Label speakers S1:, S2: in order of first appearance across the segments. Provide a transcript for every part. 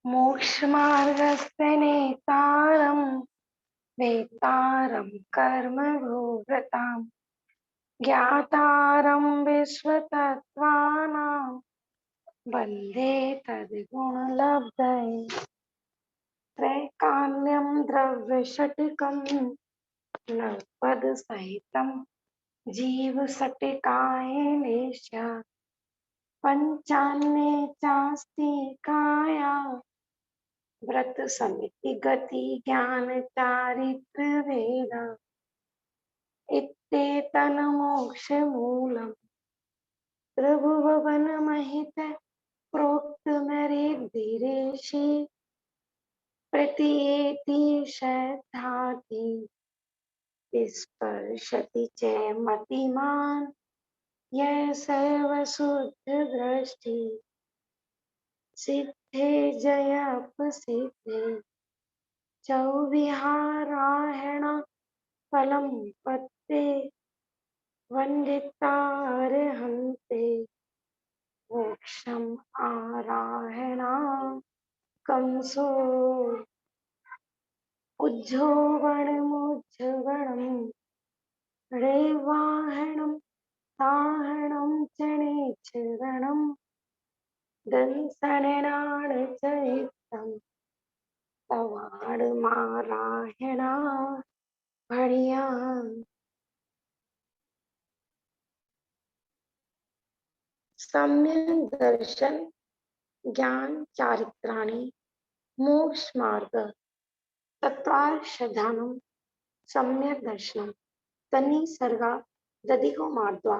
S1: मोक्षमार्गस्य नेतारं वेतारं कर्मभूभृतां ज्ञातारं विश्वतत्त्वानां वन्दे तद्गुणलब्धये त्रैकाल्यं द्रव्यषट्कं नवपदसहितं जीवषट्कायलेश पञ्चान्ये चास्ति काया व्रत समिति गति ज्ञान चारित्र वेद इत्येतन् मोक्ष मूलम् त्रिभुवन महित प्रोक्त मेरेर्दिरेशि प्रतीयेति श्रद्धाति स्पर्शति च मतिमान् यः सर्वशुद्ध दृष्टि सिद्धे जयप सिद्धे चौविहारायण फलं पत्ते वन्दितार्हन्ते मोक्षम् आराहणा कंसो उज्झोवणमुज्झवणम् रेवाहणं ताहणं च नेच्छरणं दंसननाणचरितं तवाणमारायणा भणिया। सम्यक दर्शन ज्ञान चारित्राणि मोक्ष मार्ग तत्वार्षधानं सम्यक दर्शनम तनि सर्गा दधिको मार्द्वा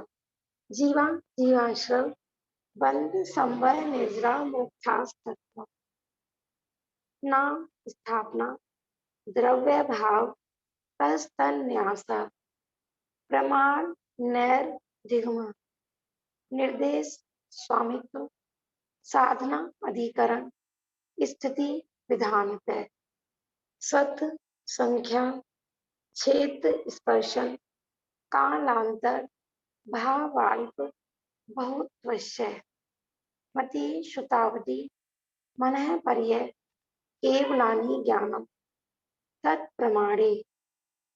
S1: जीवा जीवाश्रव बंध संवय निद्रा मोक्षास्तत्व नाम स्थापना द्रव्य भाव तस्तन्यास प्रमाण नैर्धिगम निर्देश स्वामित्व साधना अधिकरण स्थिति विधानतः सत संख्या क्षेत्र स्पर्शन कालांतर भावाल्प बहुत्वश्य मति श्रुतावधि मनः पर्य केवलानि ज्ञानम तत्प्रमाणे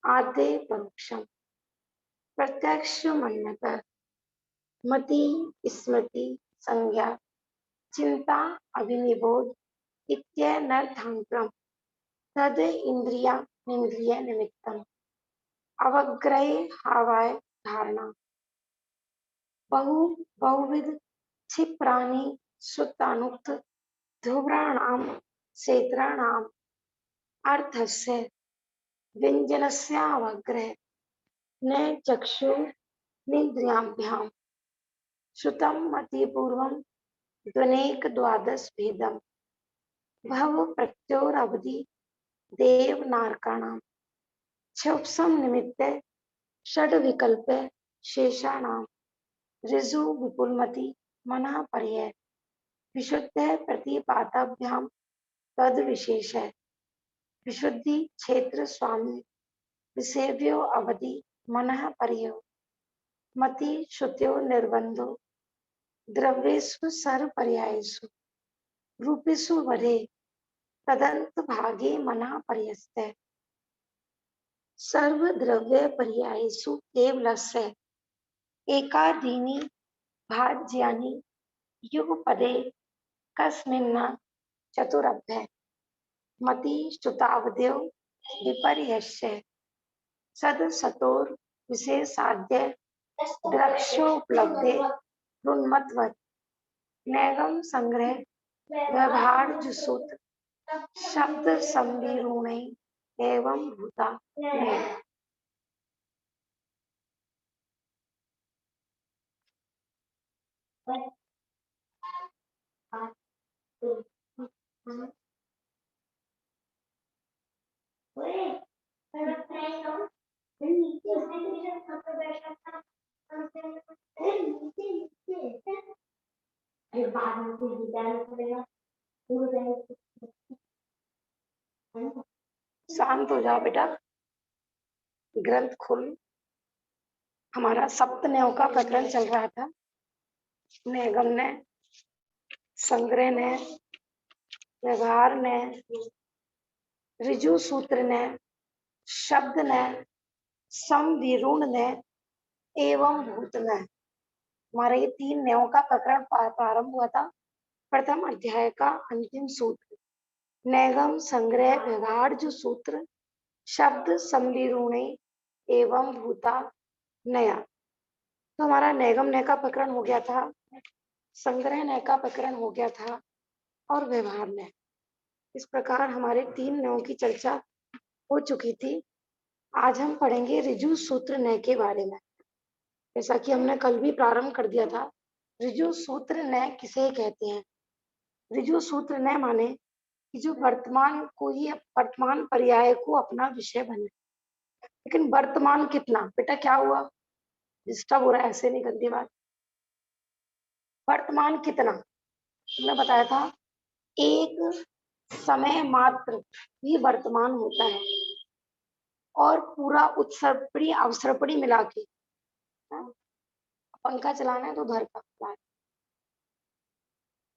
S1: आद्य परोक्षम प्रत्यक्ष मन्यता मति स्मृति संज्ञा चिंता अभिनिबोध इत्यनर्थांतरम तद इंद्रिया निंद्रिय निमित्तम अवग्रह हावाय धारणा बहुविध क्षिप्राणि सुतानुक्त ध्रुवणाम क्षेत्राणाम अर्थस्य व्यंजनस्यावग्रह न चक्षुरिन्द्रियाभ्यां श्रुतं मतिपूर्वं द्वनेक द्वादश भेदम भव प्रत्योरवधि देव नारकाणां क्षुप्सम निमित्त षड विकल्प शेषाणां ऋजु विपुलमति मनः पर्य विशुद्ध प्रतिपादाभ्यां तद विशेष विशुद्धि क्षेत्र स्वामी विसेव्यो अवधि मनः पर्यो मति श्रुत्यो निर्बंधो द्रव्येषु सर्व पर्यायेषु रूपेषु वरे तदंत भागे मनः पर्यस्त सर्व द्रव्य पर्यायेषु केवलस्य एकादीनि भाज्यानि युगपदे कस्मिन् चतुरभ्य मति श्रुतावद्यो विपर्यस्य सदसतोर विशेषाद्य द्रक्ष्योपलब्धे रुन्मत्वत् नैगम संग्रह व्यवहार जुसूत शब्द संविरूणे एवं भूता में शांत हो जाओ बेटा, ग्रंथ खोल। हमारा सप्तन्यों का प्रकरण चल रहा था। नेगम ने, संग्रह ने, व्यवहार ने, ऋजु सूत्र ने, शब्द ने, समविरूढ़ ने एवं भूत ने। हमारा ये 3 न्यायों का प्रकरण प्रारंभ हुआ था। प्रथम अध्याय का अंतिम सूत्र नैगम संग्रह व्यवहार जो सूत्र शब्द समविरूढ़ एवं भूता नया। तो हमारा नैगम नय का प्रकरण हो गया था, संग्रह नय का प्रकरण हो गया था और व्यवहार नय। इस प्रकार हमारे 3 नयों की चर्चा हो चुकी थी। आज हम पढ़ेंगे ऋजु सूत्र नय के बारे में। जैसा कि हमने कल भी प्रारंभ कर दिया था, ऋजु सूत्र नय किसे कहते हैं? ऋजु सूत्र नय माने कि जो वर्तमान को ही वर्तमान पर्याय को अपना विषय बने। लेकिन वर्तमान कितना? बेटा क्या हुआ? डिस्टर्ब हो रहा है, ऐसे नहीं गंदी बात। वर्तमान कितना तुमने बताया था? एक समय मात्र ही वर्तमान होता है और पूरा उत्सर्पणी अवसर्पणी मिला के, पंखा चलाना है तो उधर का चलाना,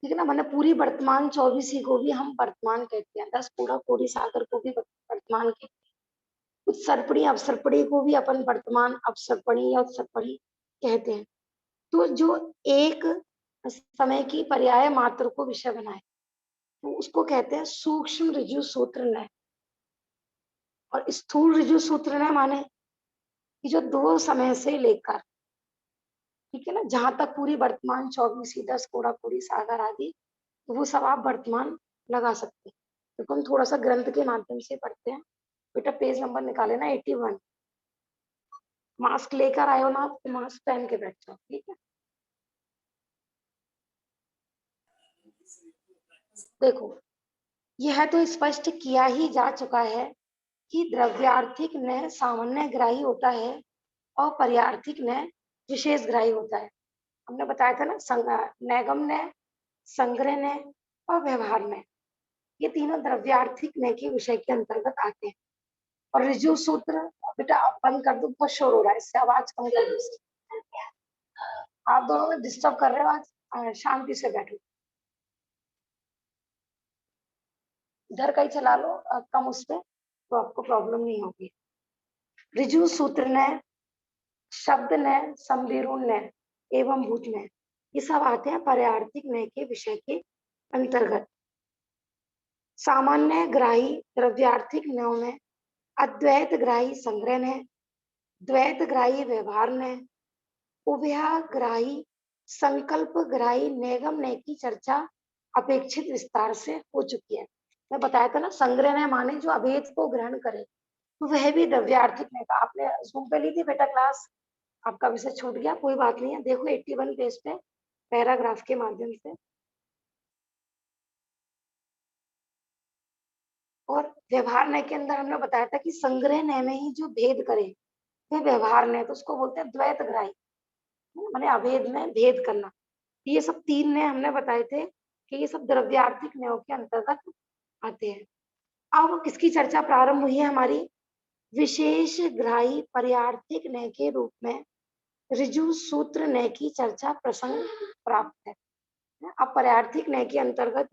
S1: ठीक है ना। मैंने पूरी वर्तमान 24 को भी हम वर्तमान कहते हैं, 10 पूरा कोड़ी सागर को भी वर्तमान कहते हैं, उत्सर्पणी अवसर्पणी को भी अपन वर्तमान अवसर्पणी या उत्सर्पणी कहते हैं। तो जो एक समय की पर्याय मात्र को विषय बनाए तो उसको कहते हैं सूक्ष्म ऋजु सूत्र नय। और स्थूल ऋजु सूत्र नय माने कि जो 2 समय से लेकर, ठीक है ना, जहां तक पूरी वर्तमान 24 10 कोड़ा कोड़ी सागर आदि, तो वो सब आप वर्तमान लगा सकते हैं। तो हम थोड़ा सा ग्रंथ के माध्यम से पढ़ते हैं। बेटा पेज नंबर निकाले ना 81। मास्क लेकर आयो ना तो मास्क पहन के बैठ जाओ, ठीक है। देखो यह तो स्पष्ट किया ही जा चुका है कि द्रव्यार्थिक न्याय सामान्य ग्राही होता है और पर्यार्थिक न्याय विशेष ग्राही होता है। हमने बताया था ना, नैगम न्याय, संग्रह न्याय और व्यवहार न्याय, ये तीनों द्रव्यार्थिक न्याय के विषय के अंतर्गत आते हैं। और ऋजु सूत्र, बेटा बंद कर दो, बहुत शोर हो रहा है, इससे आवाज कम कर दो। आप दोनों में डिस्टर्ब कर रहे हो, आज शांति से बैठो। इधर का ही चला लो कम उस पे, तो आपको प्रॉब्लम नहीं होगी। ऋजु सूत्र नय, शब्द नय, समविरूढ़ नय एवं भूत नय, ये सब आते हैं पर्यार्थिक नय के विषय के अंतर्गत। सामान्य ग्राही द्रव्यार्थिक न्यायों में अद्वैत ग्राही संग्रह नय, द्वैत ग्राही व्यवहार नय, उभयग्राही संकल्प ग्राही नैगम नय की चर्चा अपेक्षित विस्तार से हो चुकी है। मैं बताया था ना, संग्रह नय माने जो अभेद को ग्रहण करे, तो वह भी द्रव्यार्थिक नय का। आपने जूम पे ली थी बेटा क्लास, आपका विषय छूट गया, कोई बात नहीं है। देखो 81 पेज पे पैराग्राफ के माध्यम से। और व्यवहार नय के अंदर हमने बताया था कि संग्रह नय में ही जो भेद करे वह व्यवहार नय, तो उसको बोलते हैं द्वैत ग्राही, माने अभेद में भेद करना। ये सब 3 नय हमने बताए थे कि ये सब द्रव्यार्थिक नयों के अंतर्गत आते हैं। अब किसकी चर्चा प्रारंभ हुई है हमारी? विशेष ग्राही पर्यार्थिक नय के रूप में ऋजु सूत्र नय की चर्चा प्रसंग प्राप्त है। अब पर्यार्थिक नय के अंतर्गत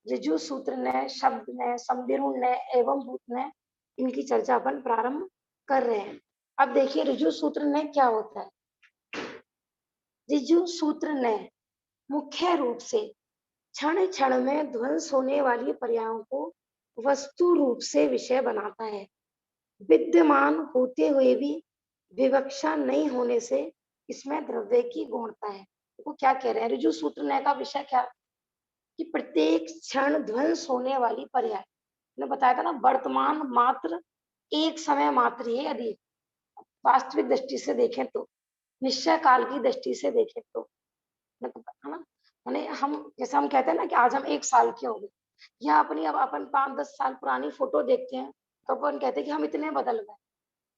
S1: ऋजु सूत्र नय, शब्द नय, समविरूढ़ नय एवं भूत नय, इनकी चर्चा अपन प्रारंभ कर रहे हैं। अब देखिए ऋजु सूत्र नय क्या होता है। ऋजु सूत्र नय मुख्य रूप से क्षण क्षण में ध्वंस होने वाली पर्यायों को वस्तु रूप से विषय बनाता है। विद्यमान होते हुए भी विवक्षा नहीं होने से इसमें द्रव्य की गौणता है। वो क्या कह रहे हैं? ऋजु सूत्र नय का विषय क्या कि प्रत्येक क्षण ध्वंस होने वाली पर्याय, ने बताया था ना, वर्तमान मात्र एक समय मात्र ही है। यदि वास्तविक दृष्टि से देखें तो, निश्चय काल की दृष्टि से देखें तो, है ना, माने हम जैसे हम कहते हैं ना कि आज हम 1 साल के हो गए, या अपनी अब अपन 5-10 साल पुरानी फोटो देखते हैं तो अपन कहते हैं कि हम इतने बदल गए।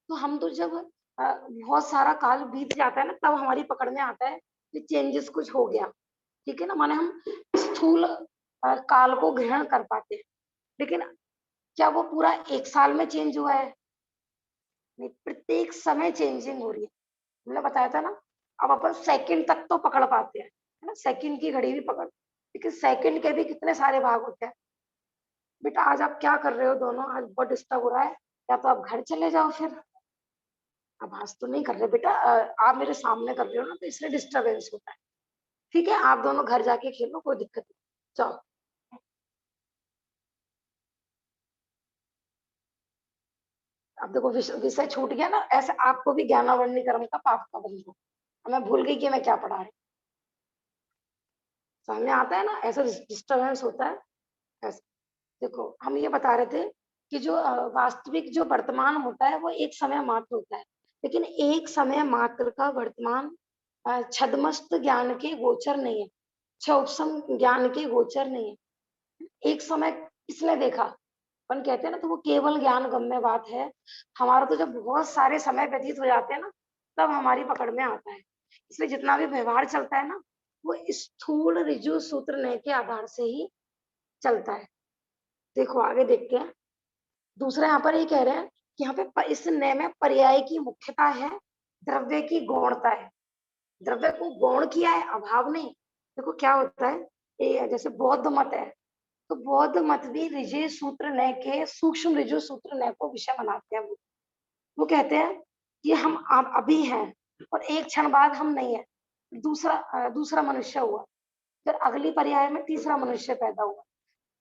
S1: तो हम तो जब बहुत सारा काल बीत जाता है ना, तब हमारी पकड़ में आता है कि चेंजेस कुछ हो गया, ठीक है ना। माने हम स्थूल काल को ग्रहण कर पाते हैं, लेकिन क्या वो पूरा 1 साल में चेंज हुआ है? नहीं, प्रत्येक समय चेंजिंग हो रही है। हमने बताया था ना, अब अपन सेकंड तक तो पकड़ पाते हैं, है ना, सेकंड की घड़ी भी पकड़, लेकिन सेकंड के भी कितने सारे भाग होते हैं। बेटा आज आप क्या कर रहे हो दोनों? आज बहुत डिस्टर्ब हो रहा है, या तो आप घर चले जाओ फिर। अब आज तो नहीं कर रहे बेटा, आप मेरे सामने कर रहे हो ना, तो इसलिए डिस्टरबेंस होता है। ठीक है, आप दोनों घर जाके खेलो, कोई दिक्कत नहीं। जाओ। अब देखो विषय छूट गया ना, ऐसे आपको भी ज्ञानावरणीकरण का पाठ का बन गया। मैं भूल गई कि मैं क्या पढ़ा रही। सामने आता है ना, ऐसा डिस्टरबेंस होता है ऐसा। देखो हम ये बता रहे थे कि जो वास्तविक जो वर्तमान होता है वो एक समय मात्र होता है, लेकिन एक समय मात्र का वर्तमान छद्मस्त ज्ञान के गोचर नहीं है, क्षोभसम ज्ञान के गोचर नहीं है। एक समय किसने देखा? अपन कहते हैं ना, तो वो केवल ज्ञान गम्य बात है। हमारा तो जब बहुत सारे समय व्यतीत हो जाते हैं ना, तब हमारी पकड़ में आता है। इसलिए जितना भी व्यवहार चलता है ना, वो स्थूल ऋजु सूत्र नय के आधार से ही चलता है। देखो आगे देखते हैं। दूसरा यहाँ पर ये कह रहे हैं कि यहाँ पे इस नय में पर्याय की मुख्यता है, द्रव्य की गौणता है। द्रव्य को गौण किया है, अभाव नहीं। देखो क्या होता है, ये जैसे बौद्ध मत है, तो बौद्ध मत भी ऋजु सूत्र नय के सूक्ष्म ऋजु सूत्र नय को विषय बनाते हैं। वो कहते हैं कि हम अभी हैं और एक क्षण बाद हम नहीं है। दूसरा मनुष्य हुआ, फिर अगली पर्याय में तीसरा मनुष्य पैदा हुआ।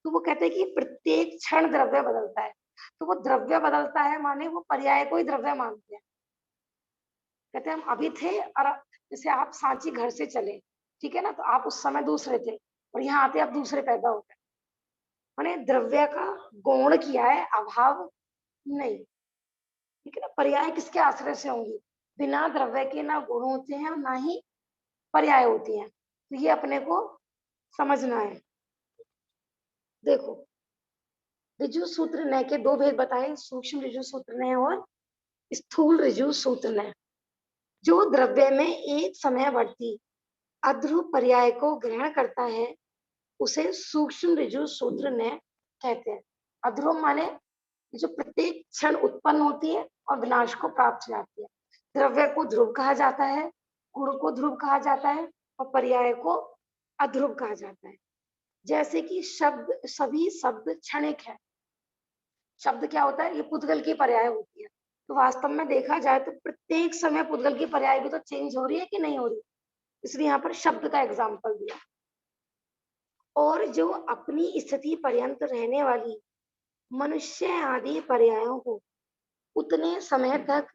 S1: तो वो कहते हैं कि प्रत्येक क्षण द्रव्य बदलता है। तो वो द्रव्य बदलता है माने वो पर्याय को ही द्रव्य मानते हैं। कहते हैं हम अभी थे, और जैसे आप सांची घर से चले, ठीक है ना, तो आप उस समय दूसरे थे और यहाँ आते आप दूसरे पैदा होते हैं। माने द्रव्य का गौण किया है, अभाव नहीं। ठीक है ना, पर्याय किसके आश्रय से होंगी? बिना द्रव्य के ना गुण होते हैं और ना ही पर्याय होती हैं। तो ये अपने को समझना है। देखो ऋजु सूत्र नय के दो भेद बताए, सूक्ष्म ऋजु सूत्र नय और स्थूल ऋजु सूत्र नय। जो द्रव्य में एक समयवर्ती अध्रुव पर्याय को ग्रहण करता है उसे सूक्ष्म ऋजु सूत्र नय कहते हैं। अध्रुव माने जो प्रत्येक क्षण उत्पन्न होती है और विनाश को प्राप्त हो जाती है। द्रव्य को ध्रुव कहा जाता है, गुण को ध्रुव कहा जाता है और पर्याय को अध्रुव कहा जाता है। जैसे कि सभी शब्द क्षणिक है। शब्द क्या होता है? ये पुद्गल की पर्याय होती है। तो वास्तव में देखा जाए तो प्रत्येक समय पुद्गल की पर्याय भी तो चेंज हो रही है कि नहीं हो रही? इसलिए यहाँ पर शब्द का एग्जाम्पल दिया। और जो अपनी स्थिति पर्यंत रहने वाली मनुष्य आदि पर्यायों को उतने समय तक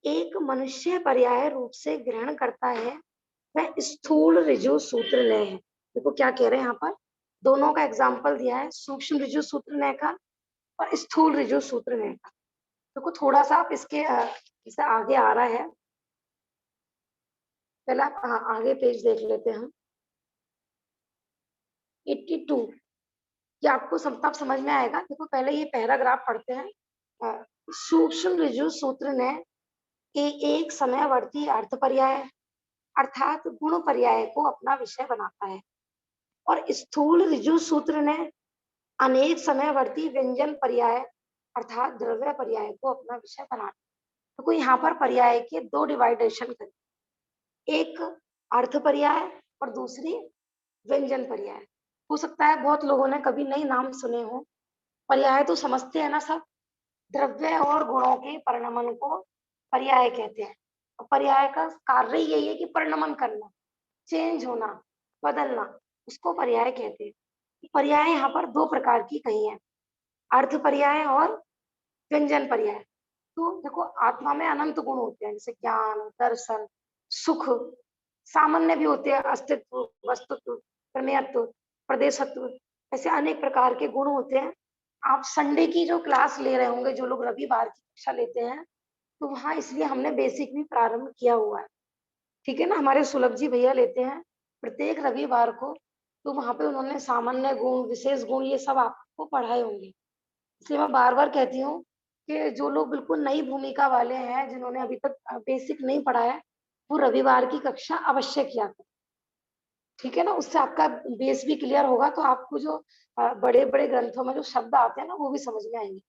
S1: एक मनुष्य पर्याय रूप से ग्रहण करता है, वह स्थूल ऋजु सूत्र नय है। देखो क्या कह रहे हैं यहाँ पर, दोनों का एग्जाम्पल दिया है, सूक्ष्म ऋजु सूत्र नय का और स्थूल ऋजु सूत्र नय का। देखो थोड़ा सा आप इसके इसे आगे आ रहा है, पहले आप आगे पेज देख लेते हैं हम। 82 ये आपको सब तब समझ में आएगा। देखो पहले ये पैराग्राफ पढ़ते हैं। सूक्ष्म ऋजु सूत्र नय के एक समयवर्ती अर्थ पर्याय अर्थात गुण पर्याय को अपना विषय बनाता है, और स्थूल ऋजु सूत्र ने अनेक समयवर्ती व्यंजन पर्याय अर्थात द्रव्य पर्याय को अपना विषय बनाता है। तो कोई यहाँ पर पर्याय के दो डिवाइडेशन करें, एक अर्थ पर्याय और दूसरी व्यंजन पर्याय। हो सकता है बहुत लोगों ने कभी नई नाम सुने हो। पर्याय तो समझते हैं ना सब, द्रव्य और गुणों के परिणमन को पर्याय कहते हैं। और पर्याय का कार्य यही है कि परिणमन करना, चेंज होना, बदलना, उसको पर्याय कहते हैं। पर्याय यहाँ पर दो प्रकार की कही है, अर्थ पर्याय और व्यंजन पर्याय। तो देखो आत्मा में अनंत गुण होते हैं, जैसे ज्ञान, दर्शन, सुख, सामान्य भी होते हैं, अस्तित्व, वस्तुत्व, प्रमेयत्व, प्रदेशत्व, ऐसे अनेक प्रकार के गुण होते हैं। आप संडे की जो क्लास ले रहे होंगे, जो लोग रविवार की कक्षा लेते हैं, तो वहां इसलिए हमने बेसिक भी प्रारंभ किया हुआ है। ठीक है ना, हमारे सुलभ जी भैया लेते हैं प्रत्येक रविवार को, तो वहां पे उन्होंने सामान्य गुण, विशेष गुण, ये सब आपको पढ़ाए होंगे। इसलिए मैं बार बार कहती हूँ कि जो लोग बिल्कुल नई भूमिका वाले हैं, जिन्होंने अभी तक बेसिक नहीं पढ़ा है, वो रविवार की कक्षा अवश्य किया करें। ठीक है ना, उससे आपका बेस भी क्लियर होगा, तो आपको जो बड़े बड़े ग्रंथों में जो शब्द आते हैं ना, वो भी समझ में आएंगे।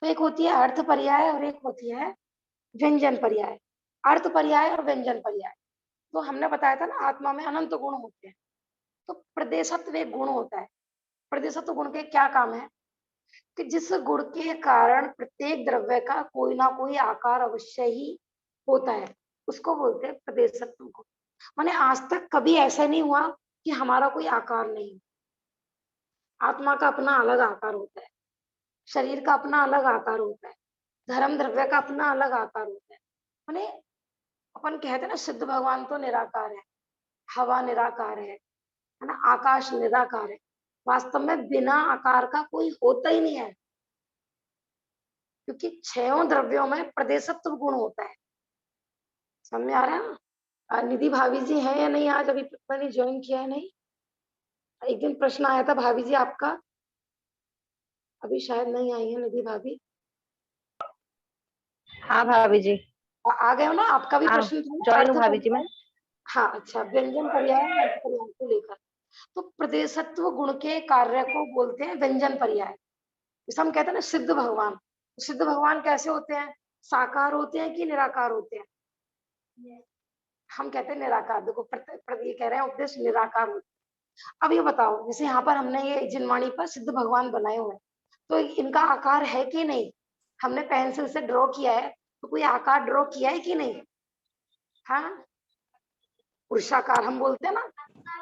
S1: तो एक होती है अर्थ पर्याय और एक होती है व्यंजन पर्याय। अर्थ पर्याय और व्यंजन पर्याय, तो हमने बताया था ना आत्मा में अनंत गुण होते हैं। तो प्रदेशत्व एक गुण होता है। प्रदेशत्व गुण के क्या काम है? कि जिस गुण के कारण प्रत्येक द्रव्य का कोई ना कोई आकार अवश्य ही होता है, उसको बोलते हैं प्रदेशत्व गुण। माने आज तक कभी ऐसा नहीं हुआ कि हमारा कोई आकार नहीं। आत्मा का अपना अलग आकार होता है, शरीर का अपना अलग आकार होता है, धर्म द्रव्य का अपना अलग आकार होता है। माने अपन कहते हैं ना, सिद्ध भगवान तो निराकार है, हवा निराकार है ना, आकाश निराकार है। वास्तव में बिना आकार का कोई होता ही नहीं है, क्योंकि छयों द्रव्यों में प्रदेशत्व गुण होता है। समझ में आ रहा है ना? निधि भाभी जी है या नहीं आज? अभी पता नहीं ज्वाइन किया है नहीं। एक दिन प्रश्न आया था भाभी जी आपका, अभी शायद नहीं आई है निधि भाभी।
S2: हाँ भाभी जी,
S1: आ गए हो ना? आपका भी
S2: हाँ
S1: प्रश्न था ना
S2: ज्वाइन
S1: अर्थ
S2: हूँ भाभी जी मैं।
S1: पर्याय। हाँ अच्छा, व्यंजन पर्याय अर्थ पर्याय को लेकर। तो प्रदेशत्व गुण के कार्य को बोलते हैं व्यंजन पर्याय। जैसे हम कहते हैं ना सिद्ध भगवान, तो सिद्ध भगवान कैसे होते हैं? साकार होते हैं कि निराकार होते हैं? हम कहते हैं निराकार। देखो ये कह रहे हैं उपदेश निराकार होते हैं। अब ये बताओ, जैसे यहाँ पर हमने ये जिनवाणी पर सिद्ध भगवान बनाए हुए हैं, तो इनका आकार है कि नहीं? हमने पेंसिल से ड्रॉ किया है, तो कोई आकार ड्रॉ किया है कि नहीं? हाँ, पुरुषाकार हम बोलते हैं ना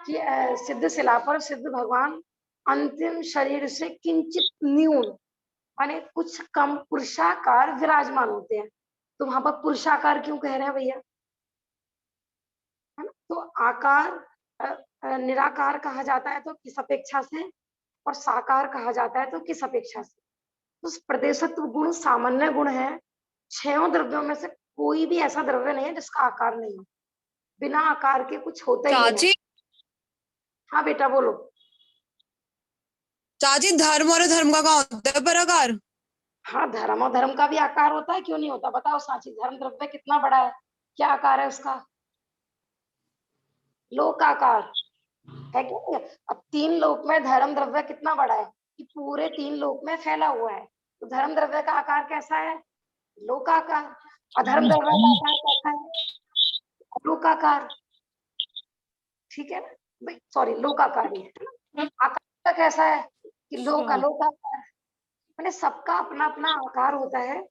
S1: कि सिद्ध शिला पर सिद्ध भगवान अंतिम शरीर से किंचित न्यून, माने कुछ कम पुरुषाकार विराजमान होते हैं। तो वहां पर पुरुषाकार क्यों कह रहे हैं भैया? है ना? तो आकार निराकार कहा जाता है तो किस अपेक्षा से, और साकार कहा जाता है तो किस अपेक्षा से? तो प्रदेशत्व गुण सामान्य गुण है। छयों द्रव्यों में से कोई भी ऐसा द्रव्य नहीं है जिसका आकार नहीं हो। बिना आकार के कुछ होता ही नहीं है।
S3: चाची,
S1: हाँ बेटा बोलो।
S3: चाची धर्म और धर्म का होता है प्रकार?
S1: हाँ, धर्म और धर्म का भी आकार होता है, क्यों नहीं होता? बताओ सांची, धर्म द्रव्य कितना बड़ा है, क्या आकार है उसका? लोकाकार है कि नहीं? अब तीन लोक में धर्म द्रव्य कितना बड़ा है कि पूरे तीन लोक में फैला हुआ है। तो धर्म द्रव्य का आकार कैसा है? लोकाकार। अधर्म द्रव्य का आकार कैसा है? लोकाकार। ठीक है ना भाई, सॉरी लोकाकार ही है ना। आकार का कैसा है कि लोक अलोकाकार। मैंने सबका अपना अपना आकार होता है।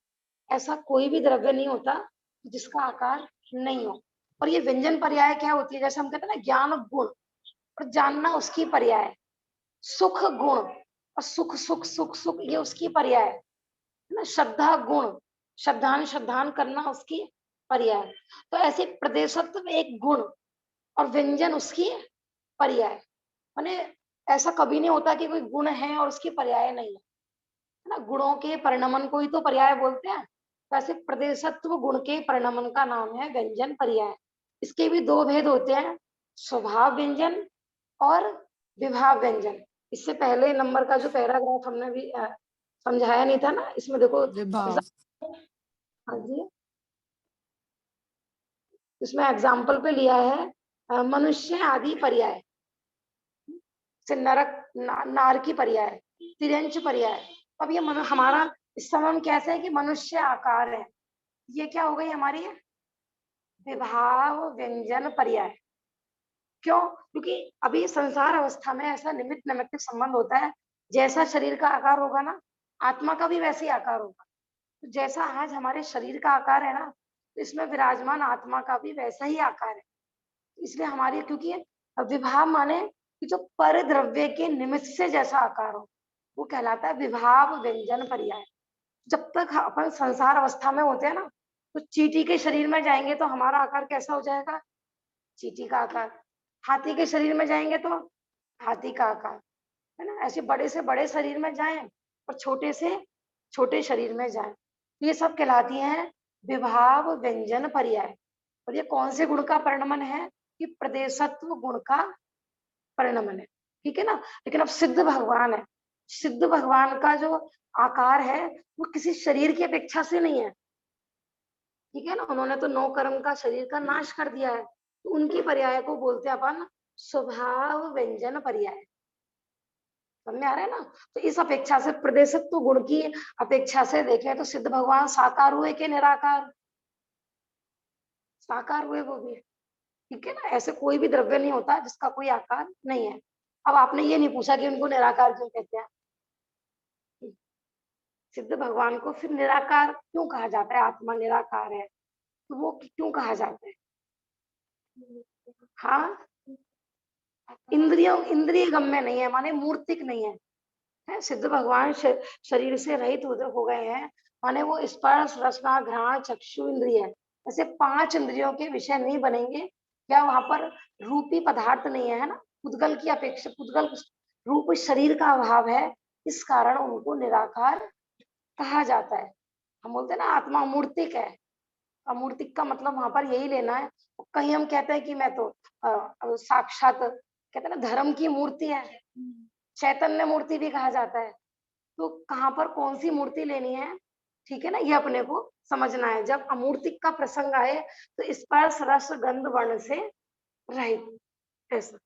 S1: ऐसा कोई भी द्रव्य नहीं होता जिसका आकार नहीं हो। और ये व्यंजन पर्याय क्या होती है? जैसे हम कहते हैं ना ज्ञान गुण, और जानना उसकी पर्याय है। सुख गुण, और सुख सुख सुख सुख ये उसकी पर्याय है ना। श्रद्धा गुण, श्रद्धान श्रद्धान करना उसकी पर्याय। तो ऐसे प्रदेशत्व एक गुण और व्यंजन उसकी पर्याय। माने ऐसा कभी नहीं होता कि कोई गुण है और उसकी पर्याय नहीं है ना। गुणों के परिणमन को ही तो पर्याय बोलते हैं। वैसे प्रदेशत्व गुण के परिणमन का नाम है व्यंजन पर्याय। इसके भी दो भेद होते हैं, स्वभाव व्यंजन और विभाव व्यंजन। इससे पहले नंबर का जो पैराग्राफ हमने भी समझाया नहीं था ना, इसमें देखो।
S3: विभाव।
S1: हाँ जी, इसमें एग्जाम्पल पे लिया है मनुष्य आदि पर्याय से नरक नार की पर्याय, तिरंच पर्याय। अब ये हमारा इस समय हम कैसे है कि मनुष्य आकार है, ये क्या हो गई हमारी विभाव व्यंजन पर्याय। क्यों? क्योंकि अभी संसार अवस्था में ऐसा निमित्त नैमित्तिक संबंध होता है। जैसा शरीर का आकार होगा ना, आत्मा का भी वैसे ही आकार होगा। तो जैसा आज हमारे शरीर का आकार है ना, तो इसमें विराजमान आत्मा का भी वैसा ही आकार है। इसलिए हमारी, क्योंकि विभाव माने कि जो पर द्रव्य के निमित्त से जैसा आकार हो, वो कहलाता है विभाव व्यंजन पर्याय। जब तक अपन संसार अवस्था में होते हैं ना, तो चींटी के शरीर में जाएंगे तो हमारा आकार कैसा हो जाएगा? चींटी का आकार। हाथी के शरीर में जाएंगे तो हाथी का आकार, है ना। ऐसे बड़े से बड़े शरीर में जाएं और छोटे से छोटे शरीर में जाएं, ये सब कहलाती हैं विभाव व्यंजन पर्याय। और ये कौन से गुण का परिणमन है? कि प्रदेशत्व गुण का परिणमन है। ठीक है ना। लेकिन अब सिद्ध भगवान है, सिद्ध भगवान का जो आकार है वो किसी शरीर की अपेक्षा से नहीं है। ठीक है ना, उन्होंने तो नौ कर्म का शरीर का नाश कर दिया है, तो उनकी पर्याय को बोलते हैं अपन स्वभाव व्यंजन पर्याय। समझ में आ रहा है ना। तो इस अपेक्षा से प्रदेशत्व गुण की अपेक्षा से देखें तो सिद्ध भगवान साकार हुए कि निराकार? साकार हुए वो भी। ठीक है ना, ऐसे कोई भी द्रव्य नहीं होता जिसका कोई आकार नहीं है। अब आपने ये नहीं पूछा कि उनको निराकार क्यों कहते हैं। सिद्ध भगवान को फिर निराकार क्यों कहा जाता है? आत्मा निराकार है तो वो क्यों कहा जाता है? हाँ, इंद्रिय गम्य नहीं है, माने मूर्तिक नहीं है, है? सिद्ध भगवान शरीर से रहित हो गए हैं, माने वो स्पर्श रसना घ्राण चक्षु इंद्रिय है, ऐसे 5 इंद्रियों के विषय नहीं बनेंगे क्या? वहां पर रूपी पदार्थ नहीं है ना, पुद्गल की अपेक्षा पुद्गल रूप शरीर का अभाव है, इस कारण उनको निराकार कहा जाता है। हम बोलते हैं ना आत्मा मूर्तिक है, अमूर्तिक का मतलब वहां पर यही लेना है। कहीं हम कहते हैं कि मैं तो साक्षात, कहते हैं ना धर्म की मूर्ति है, चैतन्य मूर्ति भी कहा जाता है, तो कहाँ पर कौन सी मूर्ति लेनी है, ठीक है ना, ये अपने को समझना है। जब अमूर्तिक का प्रसंग आए तो स्पर्श रस गंध वर्ण से रहित, ऐसा।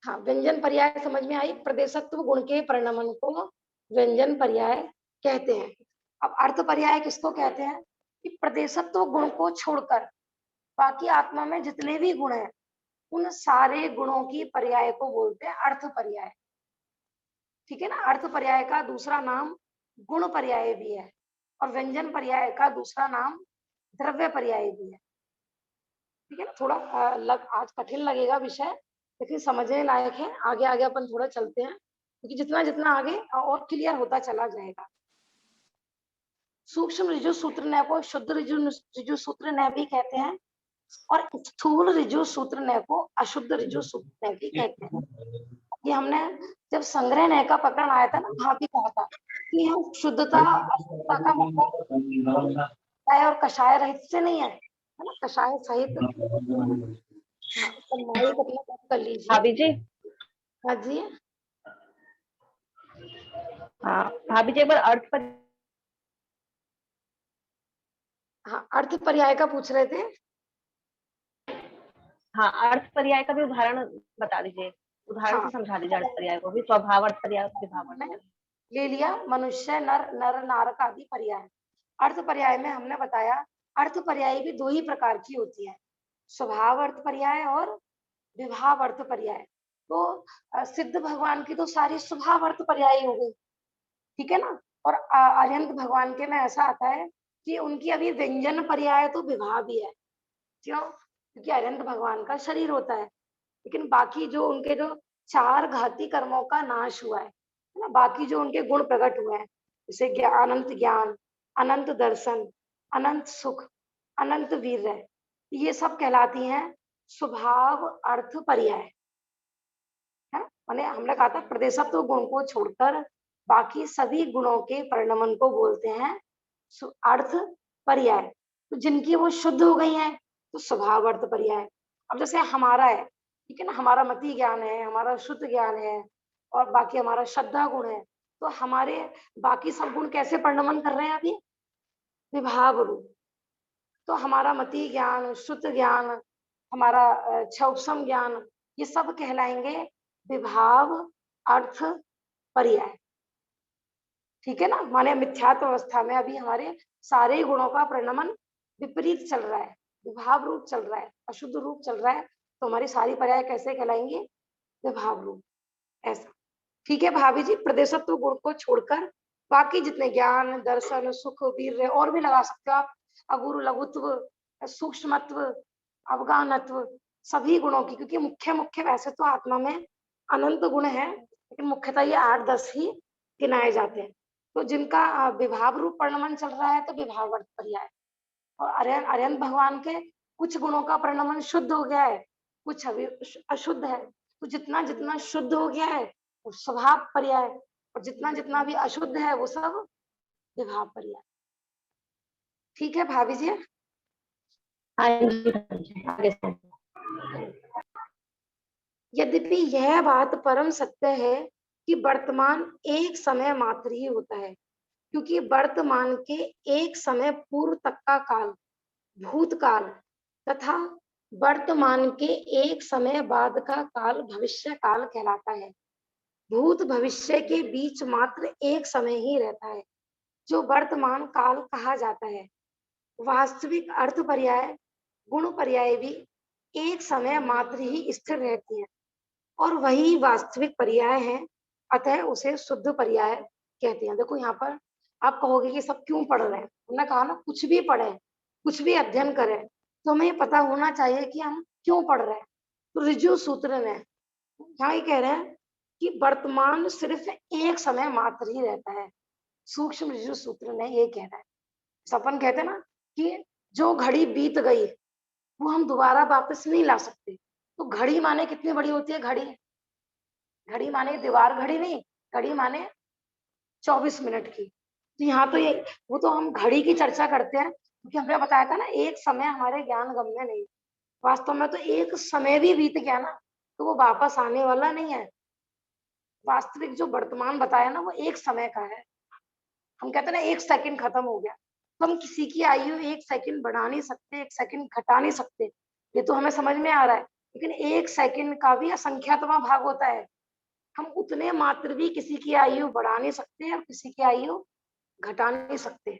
S1: हाँ, व्यंजन पर्याय समझ में आई? प्रदेशत्व गुण के परिणमन को व्यंजन पर्याय कहते हैं। अब अर्थ पर्याय किसको कहते हैं? कि प्रदेशत्व गुण को छोड़कर बाकी आत्मा में जितने भी गुण हैं उन सारे गुणों की पर्याय को बोलते हैं अर्थ पर्याय, ठीक है ना। अर्थ पर्याय का दूसरा नाम गुण पर्याय भी है और व्यंजन पर्याय का दूसरा नाम द्रव्य पर्याय भी है, ठीक है ना। थोड़ा आज कठिन लगेगा विषय, लेकिन समझने लायक है। आगे आगे अपन थोड़ा चलते हैं, क्योंकि जितना जितना आगे और क्लियर होता चला जाएगा। सूक्ष्म ऋजु सूत्र नय को शुद्ध ऋजु सूत्र नय भी कहते हैं और स्थूल ऋजु सूत्र नय को अशुद्ध ऋजु सूत्र नय भी कहते हैं। ये हमने जब संग्रह नय का प्रकरण आया था ना, वहां भी कहा था कि हम शुद्धता अशुद्धता का मतलब और कषाय रहित से नहीं है ना, कषाय सहित। हाँ, कर लीजिए
S2: भाभी जी।
S1: हाँ जी।
S2: हाँ भाभी जी, एक बार अर्थ पर।
S1: हाँ, अर्थ पर्याय का पूछ रहे थे।
S2: हाँ, अर्थ पर्याय का भी उदाहरण बता दीजिए, उदाहरण से समझा दीजिए अर्थ पर्याय को भी। स्वभाव अर्थ पर्याय, विभाव अर्थ पर्याय।
S1: ले लिया मनुष्य नर नर नारक आदि पर्याय। अर्थ पर्याय में हमने बताया अर्थ पर्याय भी 2 ही प्रकार की होती है, स्वभाव अर्थ पर्याय और विभाव अर्थ पर्याय। तो सिद्ध भगवान की तो सारी स्वभाव अर्थ पर्याय हो गई, ठीक है ना। और अरिहंत भगवान के में ऐसा आता है कि उनकी अभी व्यंजन पर्याय तो विभाव भी है, क्यों? क्योंकि अरिहंत भगवान का शरीर होता है, लेकिन बाकी जो उनके जो 4 घाती कर्मों का नाश हुआ है ना, बाकी जो उनके गुण प्रकट हुए हैं, जैसे अनंत ज्ञान, अनंत दर्शन, अनंत सुख, अनंत वीर्य, ये सब कहलाती हैं स्वभाव अर्थ पर्याय, है। मैंने हमने कहा था प्रदेशत्व गुण को छोड़कर बाकी सभी गुणों के परिणमन को बोलते हैं अर्थ पर्याय। तो जिनकी वो शुद्ध हो गई हैं तो स्वभाव अर्थ पर्याय। अब जैसे हमारा है, ठीक है ना, हमारा मति ज्ञान है, हमारा शुद्ध ज्ञान है और बाकी हमारा श्रद्धा गुण है, तो हमारे बाकी सब गुण कैसे परिणमन कर रहे हैं अभी? विभाव रूप। तो हमारा मति ज्ञान, शुद्ध ज्ञान, हमारा क्षौपसम ज्ञान, ये सब कहलाएंगे विभाव अर्थ पर्याय, ठीक है ना। माने मिथ्यात्व अवस्था में अभी हमारे सारे गुणों का परिणमन विपरीत चल रहा है, विभाव रूप चल रहा है, अशुद्ध रूप चल रहा है, तो हमारी सारी पर्याय कैसे कहलाएंगे? विभाव रूप, ऐसा, ठीक है भाभी जी। प्रदेशत्व गुण को छोड़कर बाकी जितने ज्ञान दर्शन सुख वीर्य और भी लगा सकते हो आप, अगुरु लघुत्व सूक्ष्मत्व अवगानत्व, सभी गुणों की, क्योंकि मुख्य मुख्य वैसे तो आत्मा में अनंत गुण है, लेकिन मुख्यतः ये 8-10 ही गिनाए जाते हैं। तो जिनका विभाव रूप परिणमन चल रहा है तो विभाव अर्थ पर्याय। और अरिहंत भगवान के कुछ गुणों का परिणमन शुद्ध हो गया है, कुछ अभी अशुद्ध है, तो जितना जितना शुद्ध हो गया है वो स्वभाव पर्याय, और जितना जितना भी अशुद्ध है वो सब विभाव पर्याय, ठीक है भाभी जी।
S2: हाँ जी, आगे से।
S1: यद्यपि यह बात परम सत्य है कि वर्तमान एक समय मात्र ही होता है, क्योंकि वर्तमान के एक समय पूर्व तक का काल भूतकाल तथा वर्तमान के एक समय बाद का काल भविष्य काल कहलाता है। भूत भविष्य के बीच मात्र एक समय ही रहता है, जो वर्तमान काल कहा जाता है। वास्तविक अर्थ पर्याय गुण पर्याय भी एक समय मात्र ही स्थिर रहती है, और वही वास्तविक पर्याय है अतः उसे शुद्ध पर्याय कहते हैं। देखो यहाँ पर आप कहोगे कि सब क्यों पढ़ रहे हैं, हमने कहा ना कुछ भी पढ़े, कुछ भी अध्ययन करें तो हमें ये पता होना चाहिए कि हम क्यों पढ़ रहे हैं। तो ऋजु सूत्र ने यहाँ ये कह रहे हैं कि वर्तमान सिर्फ एक समय मात्र ही रहता है। सूक्ष्म ऋजु सूत्र ने ये कह रहा है। सपन कहते हैं ना कि जो घड़ी बीत गई वो हम दोबारा वापस नहीं ला सकते। तो घड़ी माने कितनी बड़ी होती है? घड़ी घड़ी माने दीवार घड़ी नहीं, घड़ी माने 24 मिनट की। तो यहाँ तो ये वो तो हम घड़ी की चर्चा करते हैं क्योंकि हमने बताया था ना एक समय हमारे ज्ञान गम्य नहीं। वास्तव में तो एक समय भी बीत गया ना तो वो वापस आने वाला नहीं है। वास्तविक जो वर्तमान बताया ना वो एक समय का है। हम कहते हैं ना एक सेकंड खत्म हो गया, तो हम किसी की आयु एक सेकंड बढ़ा नहीं सकते, एक सेकंड घटा नहीं सकते, ये तो हमें समझ में आ रहा है। लेकिन एक सेकंड का भी असंख्यातवां भाग होता है। हम उतने मात्र भी किसी की आयु बढ़ा नहीं सकते और किसी की आयु घटा नहीं सकते।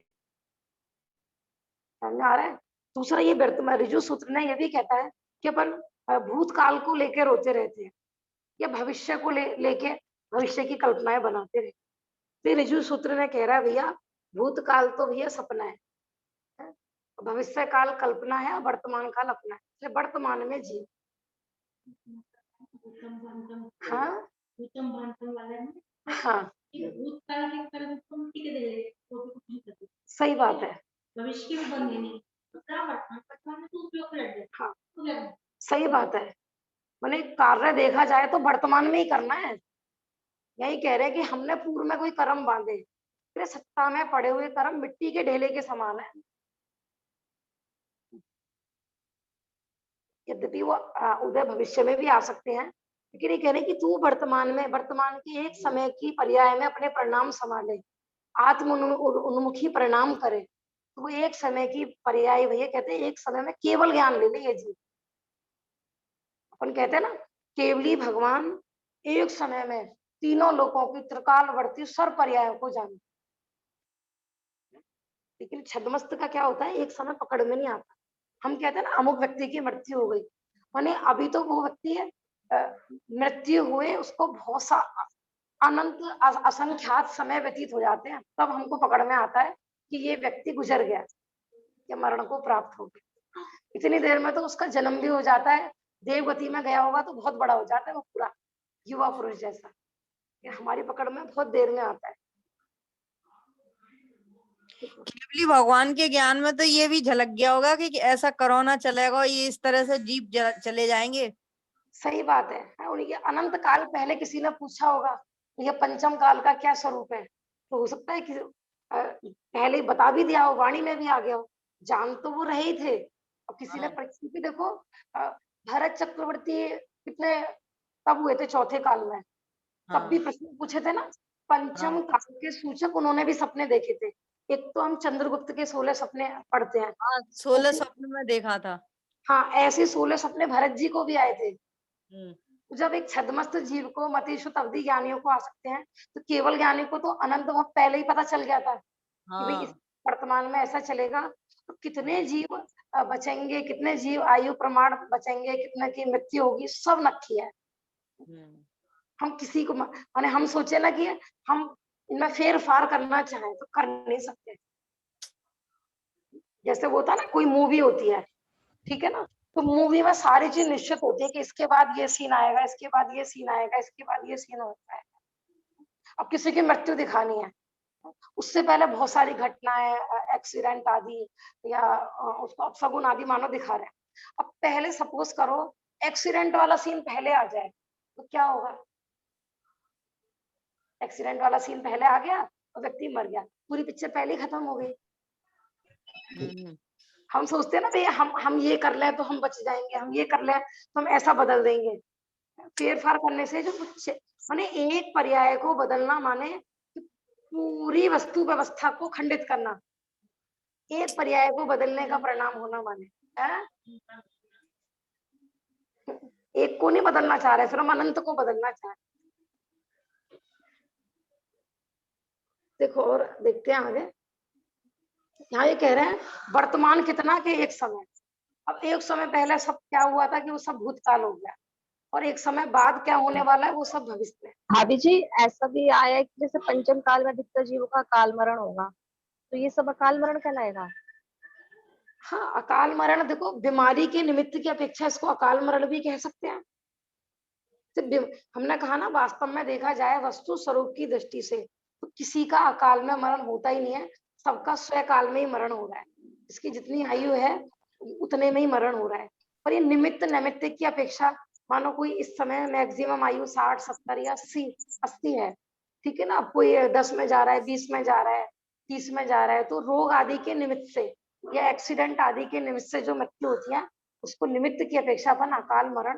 S1: समझ में आ रहा है? दूसरा ये वर्तमान ऋजु सूत्र ने ये भी कहता है कि अपन भूतकाल को लेकर रोते रहते हैं या भविष्य को लेके भविष्य की कल्पनाएं बनाते रहते हैं। तो ऋजु सूत्र ने कह रहा है भैया भूतकाल तो भैया सपना है, भविष्य काल कल्पना है और वर्तमान काल अपना है। इसलिए वर्तमान में जी। हाँ हाँ सही बात है।
S4: भविष्य की भी बननी नहीं तो क्या वर्तमान में तू उपयोग कर दे।
S1: हाँ सही बात है। मैंने कार्य देखा जाए तो वर्तमान में ही करना है। यही कह रहे हैं कि हमने पूर्व में कोई कर्म बांधे, फिर सत्ता में पड़े हुए कर्म मिट्टी के ढेले के समान है। यद्यपि वो उदय भविष्य में भी आ सकते हैं, लेकिन ये कह रहे हैं कि तू वर्तमान में, वर्तमान के एक समय की पर्याय में अपने परिणाम संभाले, आत्म उन्मुखी परिणाम करे। तो वो एक समय की पर्याय भैया कहते हैं एक समय में केवल ज्ञान ले ले ये जी। अपन कहते हैं ना केवली भगवान एक समय में तीनों लोकों की त्रिकालवर्ती सर्व पर्यायों को जाने। लेकिन छद्मस्त का क्या होता है, एक समय पकड़ में नहीं आता। हम कहते हैं ना अमुक व्यक्ति की मृत्यु हो गई, माने अभी तो वो व्यक्ति है मृत्यु हुए उसको बहुत सा अनंत असंख्यात समय व्यतीत हो जाते हैं, तब हमको पकड़ में आता है कि ये व्यक्ति गुजर गया या मरण को प्राप्त हो गया। इतनी देर में तो उसका जन्म भी हो जाता है, देवगति में गया होगा तो बहुत बड़ा हो जाता है वो पूरा युवा पुरुष जैसा। ये हमारी पकड़ में बहुत देर में आता है।
S3: केवली भगवान के ज्ञान में तो ये भी झलक गया होगा कि ऐसा कोरोना चलेगा, ये इस तरह से जीव चले जाएंगे।
S1: सही बात है। उनके अनंत काल पहले किसी ने पूछा होगा ये पंचम काल का क्या स्वरूप है, तो हो सकता है कि पहले बता भी दिया हो, वाणी में भी आ गया हो। जान तो वो रहे ही थे। और किसी ने परिस्थिति देखो भरत चक्रवर्ती कितने तब हुए थे चौथे काल में, तब भी प्रश्न पूछे थे ना। पंचम काल के सूचक उन्होंने भी सपने देखे थे। एक तो हम चंद्रगुप्त के 16 सपने पढ़ते हैं।
S3: 16 स्वप्न में देखा था।
S1: हाँ ऐसे 16 सपने भरत जी को भी आए थे। जब एक छद्मस्त जीव को मतिशुद्ध अवधि ज्ञानियों को आ सकते हैं, तो केवल ज्ञानी को तो अनंत बहुत पहले ही पता चल गया था कि भाई इस वर्तमान में ऐसा चलेगा। तो कितने जीव बचेंगे, कितने जीव आयु प्रमाण बचेंगे, कितने की मृत्यु होगी, सब नक्की है। हम किसी को माने हम सोचे ना कि हम इनमें फेर फार करना चाहें तो कर नहीं सकते। जैसे वो था ना कोई मूवी होती है, ठीक है ना, तो मूवी में सारी चीज निश्चित होती है कि इसके बाद ये सीन आएगा, इसके बाद ये सीन आएगा, इसके बाद ये सीन होता है। अब किसी की मृत्यु दिखानी है, उससे पहले बहुत सारी घटनाएं, एक्सीडेंट आदि या उसको अपशगुन आदि मानो दिखा रहे हैं। अब पहले सपोज करो एक्सीडेंट वाला सीन पहले आ जाए तो क्या होगा? एक्सीडेंट वाला सीन पहले आ गया और व्यक्ति मर गया, पूरी पिक्चर पहले ही खत्म हो गई। हम सोचते हैं ना भैया हम ये कर लें तो हम बच जाएंगे, हम ये कर लें तो हम ऐसा बदल देंगे। फेर फार करने से जो माने एक पर्याय को बदलना माने पूरी वस्तु व्यवस्था को खंडित करना। एक पर्याय को बदलने का परिणाम होना माने एक को नहीं बदलना चाह रहे, फिर हम अनंत को बदलना चाह रहे। देखो और देखते हैं आगे। यहाँ ये कह रहे हैं वर्तमान कितना के एक समय। अब एक समय पहले सब क्या हुआ था कि वो सब भूतकाल हो गया और एक समय बाद क्या होने वाला है वो सब भविष्य में।
S2: भाभी जी, ऐसा भी आया है कि जैसे पंचम काल में अधिकतर जीवों का अकाल मरण होगा, तो ये सब अकाल मरण कहलाएगा?
S1: हाँ, अकाल मरण देखो बीमारी के निमित्त की अपेक्षा इसको अकाल मरण भी कह सकते हैं। हमने कहा ना, वास्तव में देखा जाए वस्तु स्वरूप की दृष्टि से तो किसी का अकाल में मरण होता ही नहीं है, सबका स्वकाल में ही मरण हो रहा है। इसकी जितनी आयु है उतने में ही मरण हो रहा है। पर ये निमित्त नैमित्त की अपेक्षा, मानो कोई इस समय मैक्सिमम आयु 60, 70 या 80 है, ठीक है ना, अब कोई 10 में जा रहा है, 20 में जा रहा है, 30 में जा रहा है, तो रोग आदि के निमित्त से या एक्सीडेंट आदि के निमित्त से जो मृत्यु होती है उसको निमित्त की अपेक्षा अपन अकाल मरण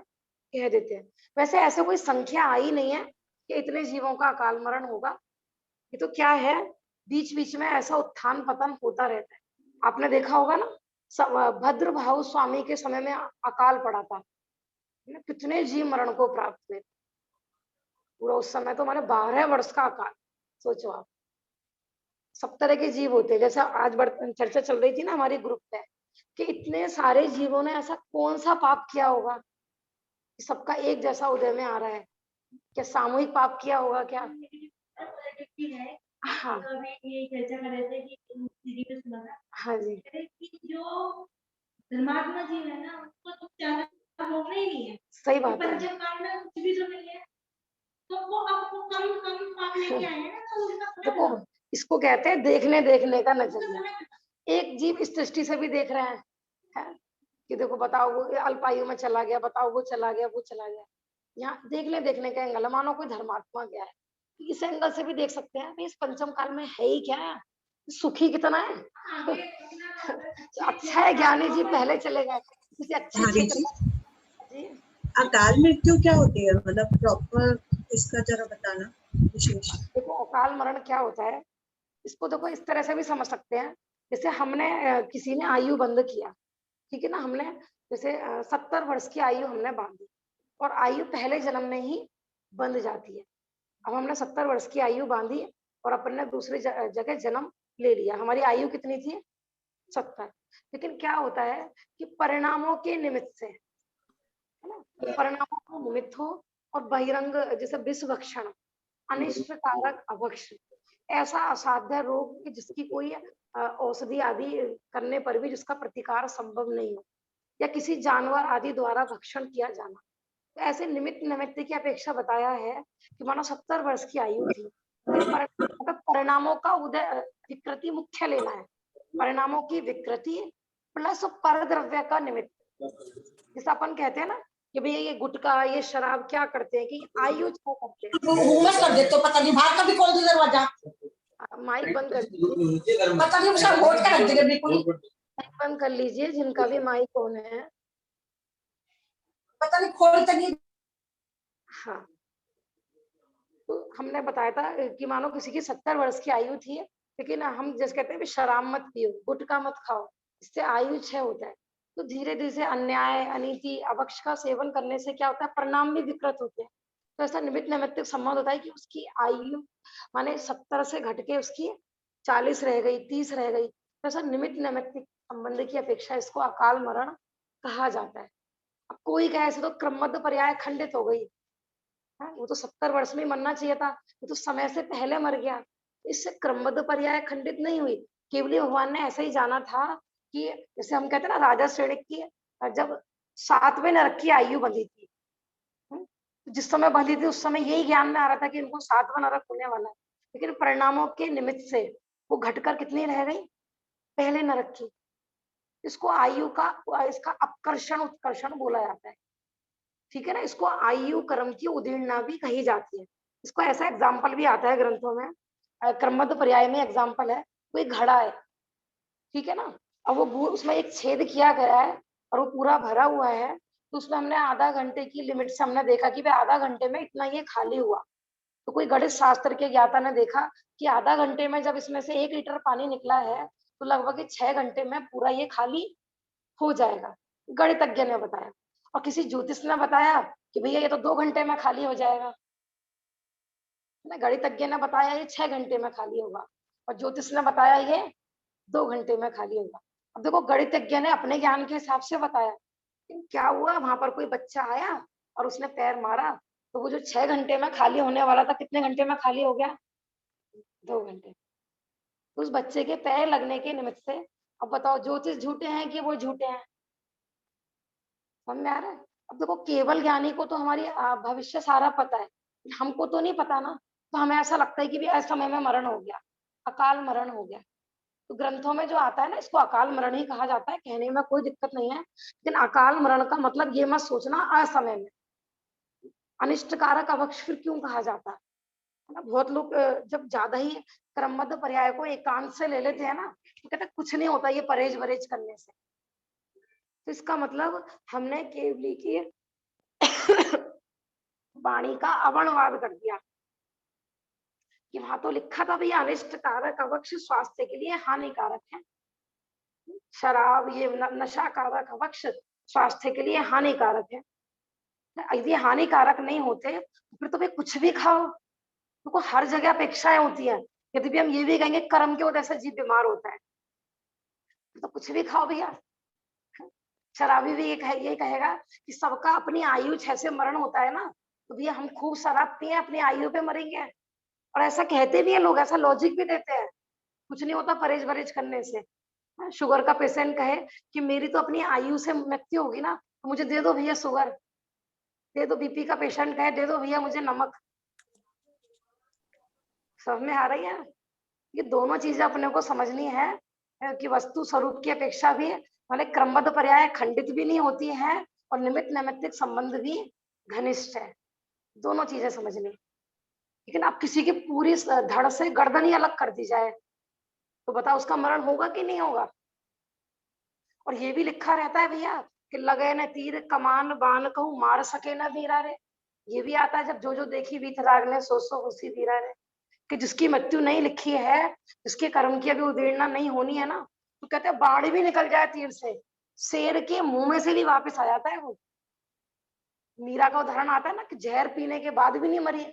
S1: कह देते हैं। वैसे ऐसे कोई संख्या आई नहीं है कि इतने जीवों का अकाल मरण होगा। ये तो क्या है, बीच बीच में ऐसा उत्थान पतन होता रहता है। आपने देखा होगा ना, भद्रभाहु स्वामी के समय में अकाल पड़ा था, कितने जीव मरण को प्राप्त हुए। पूरा उस समय तो मैंने 12 वर्ष का अकाल, सोचो आप। सब तरह के जीव होते हैं, जैसे आज चर्चा चल रही थी ना हमारे ग्रुप में कि इतने सारे जीवों ने ऐसा कौन सा पाप किया होगा कि सबका एक जैसा उदय में आ रहा है। क्या सामूहिक पाप किया होगा क्या?
S4: है।
S1: हाँ
S4: तो अभी ये चर्चा कर रहे थे कि दीदी पे सुना था
S1: हाँ जी,
S4: कि जो धर्मात्मा जीव है ना उसको तो ज्यादा होना ही नहीं है।
S1: सही बात है।
S4: पंचम काल में कुछ भी तो नहीं है, तो वो अब वो कम कम पाप लेके आए हैं ना, तो उनका फल
S1: देखो, इसको कहते हैं देखने देखने का नजरिया। एक जीव इस दृष्टि से भी देख रहे हैं कि देखो बताओ वो अल्पायु में चला गया, बताओ वो चला गया, वो चला गया। यहाँ देखने देखने का एंगल, मानो कोई धर्मात्मा गया है, इस एंगल से भी देख सकते हैं इस पंचम काल में है ही क्या, सुखी कितना है। अच्छा है ज्ञानी जी पहले चले गए किसी अच्छे
S5: भाभी
S1: क्षेत्र
S5: जी,
S1: में। जी
S5: अकाल मृत्यु क्या होती है, मतलब प्रॉपर इसका जरा बताना विशेष।
S1: देखो, अकाल मरण क्या होता है, इसको देखो इस तरह से भी समझ सकते हैं। जैसे हमने किसी ने आयु बंद किया, ठीक है ना, हमने जैसे 70 वर्ष की आयु हमने बांधी और आयु पहले जन्म में ही बंध जाती है। अब हमने 70 वर्ष की आयु बांधी और अपन ने दूसरी जगह जन्म ले लिया, हमारी आयु कितनी थी? 70। लेकिन क्या होता है कि परिणामों के निमित्त से, है ना, परिणामों को निमित्त हो और बहिरंग जैसे विष भक्षण, अनिष्ट कारक अभक्ष, ऐसा असाध्य रोग कि जिसकी कोई औषधि आदि करने पर भी जिसका प्रतिकार संभव नहीं हो, या किसी जानवर आदि द्वारा भक्षण किया जाना, तो ऐसे निमित्त निमित्त की अपेक्षा बताया है कि मानो 70 वर्ष की आयु थी, परिणामों का उदय विकृति मुख्य लेना है, परिणामों की विकृति प्लस पर द्रव्य का निमित्त। जैसे अपन कहते हैं ना कि भैया ये गुटखा ये शराब क्या करते हैं कि आयु छो करते हैं।
S6: हुमस कर देते हो, पता नहीं बाहर का भी खोल दो दरवाजा,
S1: माइक बंद कर दीजिए,
S6: पता नहीं उसका वोट का रख देंगे बिल्कुल,
S1: माइक बंद कर लीजिए जिनका भी माइक ऑन है।
S6: पता नहीं खोल तक।
S1: हाँ, तो हमने बताया था कि मानो किसी की 70 वर्ष की आयु थी, लेकिन हम जैसे कहते हैं शराब मत पियो, गुटखा मत खाओ, इससे आयु क्षय होता है। तो धीरे धीरे से अन्याय अनीति अभक्ष का सेवन करने से क्या होता है, परिणाम भी विकृत होते हैं। तो ऐसा निमित्त नैमित्तिक संबंध होता है कि उसकी आयु माने 70 से घट के उसकी 40 रह गई, 30 रह गई, तो ऐसा निमित्त नैमित्तिक संबंध की अपेक्षा इसको अकाल मरण कहा जाता है। अब कोई कहे ऐसे तो क्रमबद्ध पर्याय खंडित हो गई, वो तो 70 वर्ष में ही मरना चाहिए था, वो तो समय से पहले मर गया, इससे क्रमबद्ध पर्याय खंडित नहीं हुई। केवली भगवान ने ऐसा ही जाना था कि जैसे हम कहते हैं ना राजा श्रेणी की जब 7वें नरक की आयु बंधी थी, जिस समय बंधी थी उस समय यही ज्ञान में आ रहा था कि इनको 7वां नरक होने वाला है, लेकिन परिणामों के निमित्त से वो घटकर कितनी रह गई, पहले नरक की। इसको आयु का इसका अपकर्षण उत्कर्षण बोला जाता है, ठीक है ना, इसको आयु कर्म की उदीर्णा भी कही जाती है। इसको ऐसा एग्जाम्पल भी आता है ग्रंथों में, क्रमबद्ध पर्याय में एग्जाम्पल है, कोई घड़ा है, ठीक है ना, अब वो उसमें एक छेद किया गया है और वो पूरा भरा हुआ है, तो उसमें हमने आधा घंटे की लिमिट से हमने देखा कि भाई आधा घंटे में इतना ये खाली हुआ। तो कोई गणित शास्त्र के ज्ञाता ने देखा कि आधा घंटे में जब इसमें से 1 लीटर पानी निकला है तो लगभग 6 घंटे में पूरा ये खाली हो जाएगा, गणितज्ञ ने बताया। और किसी ज्योतिष ने बताया कि भैया ये तो 2 घंटे में खाली हो जाएगा, गणितज्ञ ने बताया ये 6 घंटे में खाली होगा और ज्योतिष ने बताया ये 2 घंटे में खाली होगा। अब देखो गणितज्ञ ने अपने ज्ञान के हिसाब से बताया, लेकिन क्या हुआ, वहां पर कोई बच्चा आया और उसने पैर मारा, तो वो जो 6 घंटे में खाली होने वाला था, कितने घंटे में खाली हो गया? 2 घंटे। तो उस बच्चे के पैर लगने के निमित्त से अब बताओ ज्योतिष झूठे हैं कि वो झूठे हैं? समझ में आ रहा है? अब देखो केवल ज्ञानी को तो हमारी भविष्य सारा पता है, हमको तो नहीं पता ना, तो हमें ऐसा लगता है कि भी असमय में मरण हो गया, अकाल मरण हो गया। तो ग्रंथों में जो आता है ना, इसको अकाल मरण ही कहा जाता है, कहने में कोई दिक्कत नहीं है, लेकिन अकाल मरण का मतलब ये मत सोचना असमय में। अनिष्टकारक अवक्ष फिर क्यों कहा जाता है ना? बहुत लोग जब ज्यादा ही क्रमबद्ध पर्याय को एकांत से ले लेते हैं ना, तो कहते हैं कुछ नहीं होता ये परहेज वरहेज करने से। तो इसका मतलब हमने केवली की वाणी का अवर्णवाद कर दिया कि वहां तो लिखा था भैया अनिष्ट कारक अवक्ष स्वास्थ्य के लिए हानिकारक है, शराब ये नशा कारक अवक्ष स्वास्थ्य के लिए हानिकारक है। यदि हानिकारक नहीं होते तो फिर तो भाई कुछ भी खाओ, तो हर जगह अपेक्षाएं होती है। यदि भी हम ये भी कहेंगे कर्म की वजह से जीव बीमार होता है, तो कुछ भी खाओ भैया। शराबी भी ये कहेगा कि सबका अपनी आयु 6 से मरण होता है ना, तो भैया हम खूब शराब पिए अपनी आयु पे मरेंगे। और ऐसा कहते भी है लोग, ऐसा लॉजिक भी देते हैं, कुछ नहीं होता परहेज वरहेज करने से। शुगर का पेशेंट कहे कि मेरी तो अपनी आयु से मृत्यु होगी ना, तो मुझे दे दो भैया शुगर, दे दो। बीपी का पेशेंट कहे दे दो भैया मुझे नमक। समझ में आ रही है? ये दोनों चीजें अपने को समझनी है कि वस्तु स्वरूप की अपेक्षा भी माने क्रमबद्ध पर्याय खंडित भी नहीं होती है और निमित्त नैमित्तिक संबंध भी घनिष्ठ है। दोनों चीजें समझनी। लेकिन अब किसी की पूरी धड़ से गर्दन ही अलग कर दी जाए तो बताओ उसका मरण होगा कि नहीं होगा? और ये भी लिखा रहता है भैया कि लगे न तीर कमान बाण कहूं मार सके न वीरा रे। ये भी आता है जब जो देखी बीत राग ने सो उसी वीरा रे, कि जिसकी मृत्यु नहीं लिखी है, जिसके कर्म की अभी उदीर्णा नहीं होनी है ना, तो कहते हैं बाण भी निकल जाए तीर से, शेर के मुंह में से भी वापस आ जाता है वो। मीरा का उदाहरण आता है ना कि जहर पीने के बाद भी नहीं मरी।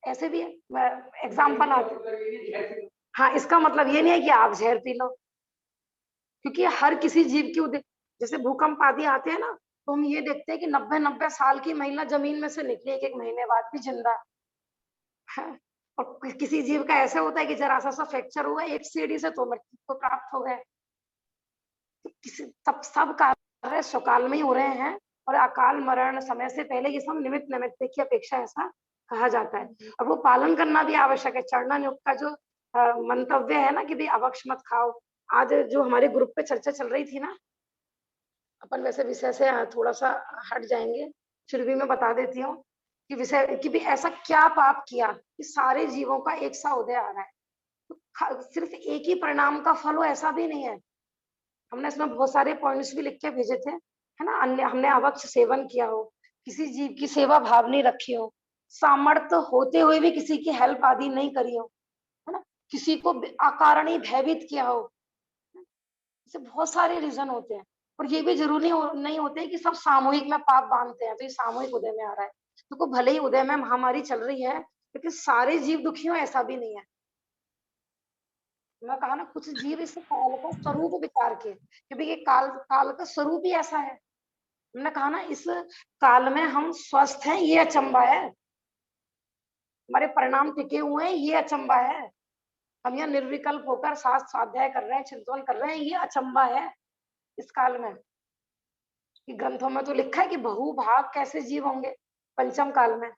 S1: ऐसे भी है एग्जाम्पल आते। हाँ, इसका मतलब ये नहीं है कि आप जहर पी लो, क्योंकि हर किसी जीव की जैसे भूकंप आदि आते हैं ना, तो हम ये देखते हैं कि 90-90 साल की महिला जमीन में से निकली एक महीने बाद भी जिंदा है। और किसी जीव का ऐसे होता है कि जरा सा फ्रैक्चर हुआ एक सीढ़ी से तो मृत्यु को प्राप्त हो गए। तो किसी सब कार्य सकाल में ही हो रहे हैं, और अकाल मरण समय से पहले ये सब निमित्त नैमित्तिक की अपेक्षा ऐसा कहा जाता है। और वो पालन करना भी आवश्यक है। चरणन युग का जो मंतव्य है ना कि भाई अवक्ष मत खाओ, आज जो हमारे ग्रुप पे चर्चा चल रही थी ना, अपन वैसे विषय से थोड़ा सा हट जाएंगे, फिर भी मैं बता देती हूँ कि विषय कि भी ऐसा क्या पाप किया कि सारे जीवों का एक सा उदय आ रहा है। तो सिर्फ एक ही परिणाम का फल हो ऐसा भी नहीं है। हमने इसमें बहुत सारे पॉइंट्स भी लिख के भेजे थे, है ना। अन्य हमने अवक्ष सेवन किया हो, किसी जीव की सेवा भावनी रखी हो, सामर्थ्य होते हुए भी किसी की हेल्प आदि नहीं करी हो, है ना, किसी को अकारण ही भयभीत किया हो। ऐसे बहुत सारे रीजन होते हैं। और ये भी जरूरी नहीं होते कि सब सामूहिक में पाप बांधते हैं तो ये सामूहिक उदय में आ रहा है। तो भले ही उदय में महामारी चल रही है, लेकिन सारे जीव दुखी हो ऐसा भी नहीं है। मैं कहा ना कुछ जीव इस काल का स्वरूप विचार के, क्योंकि ये काल का स्वरूप ही ऐसा है। हमने कहा ना इस काल में हम स्वस्थ हैं ये अचंबा है, हमारे परिणाम टिके हुए हैं ये अचंबा है, हम यहाँ निर्विकल्प होकर शास्त्र स्वाध्याय कर रहे हैं, चिंतन कर रहे हैं, ये अचंबा है इस काल में। कि ग्रंथों में तो लिखा है कि बहुभाग कैसे जीव होंगे पंचम काल में।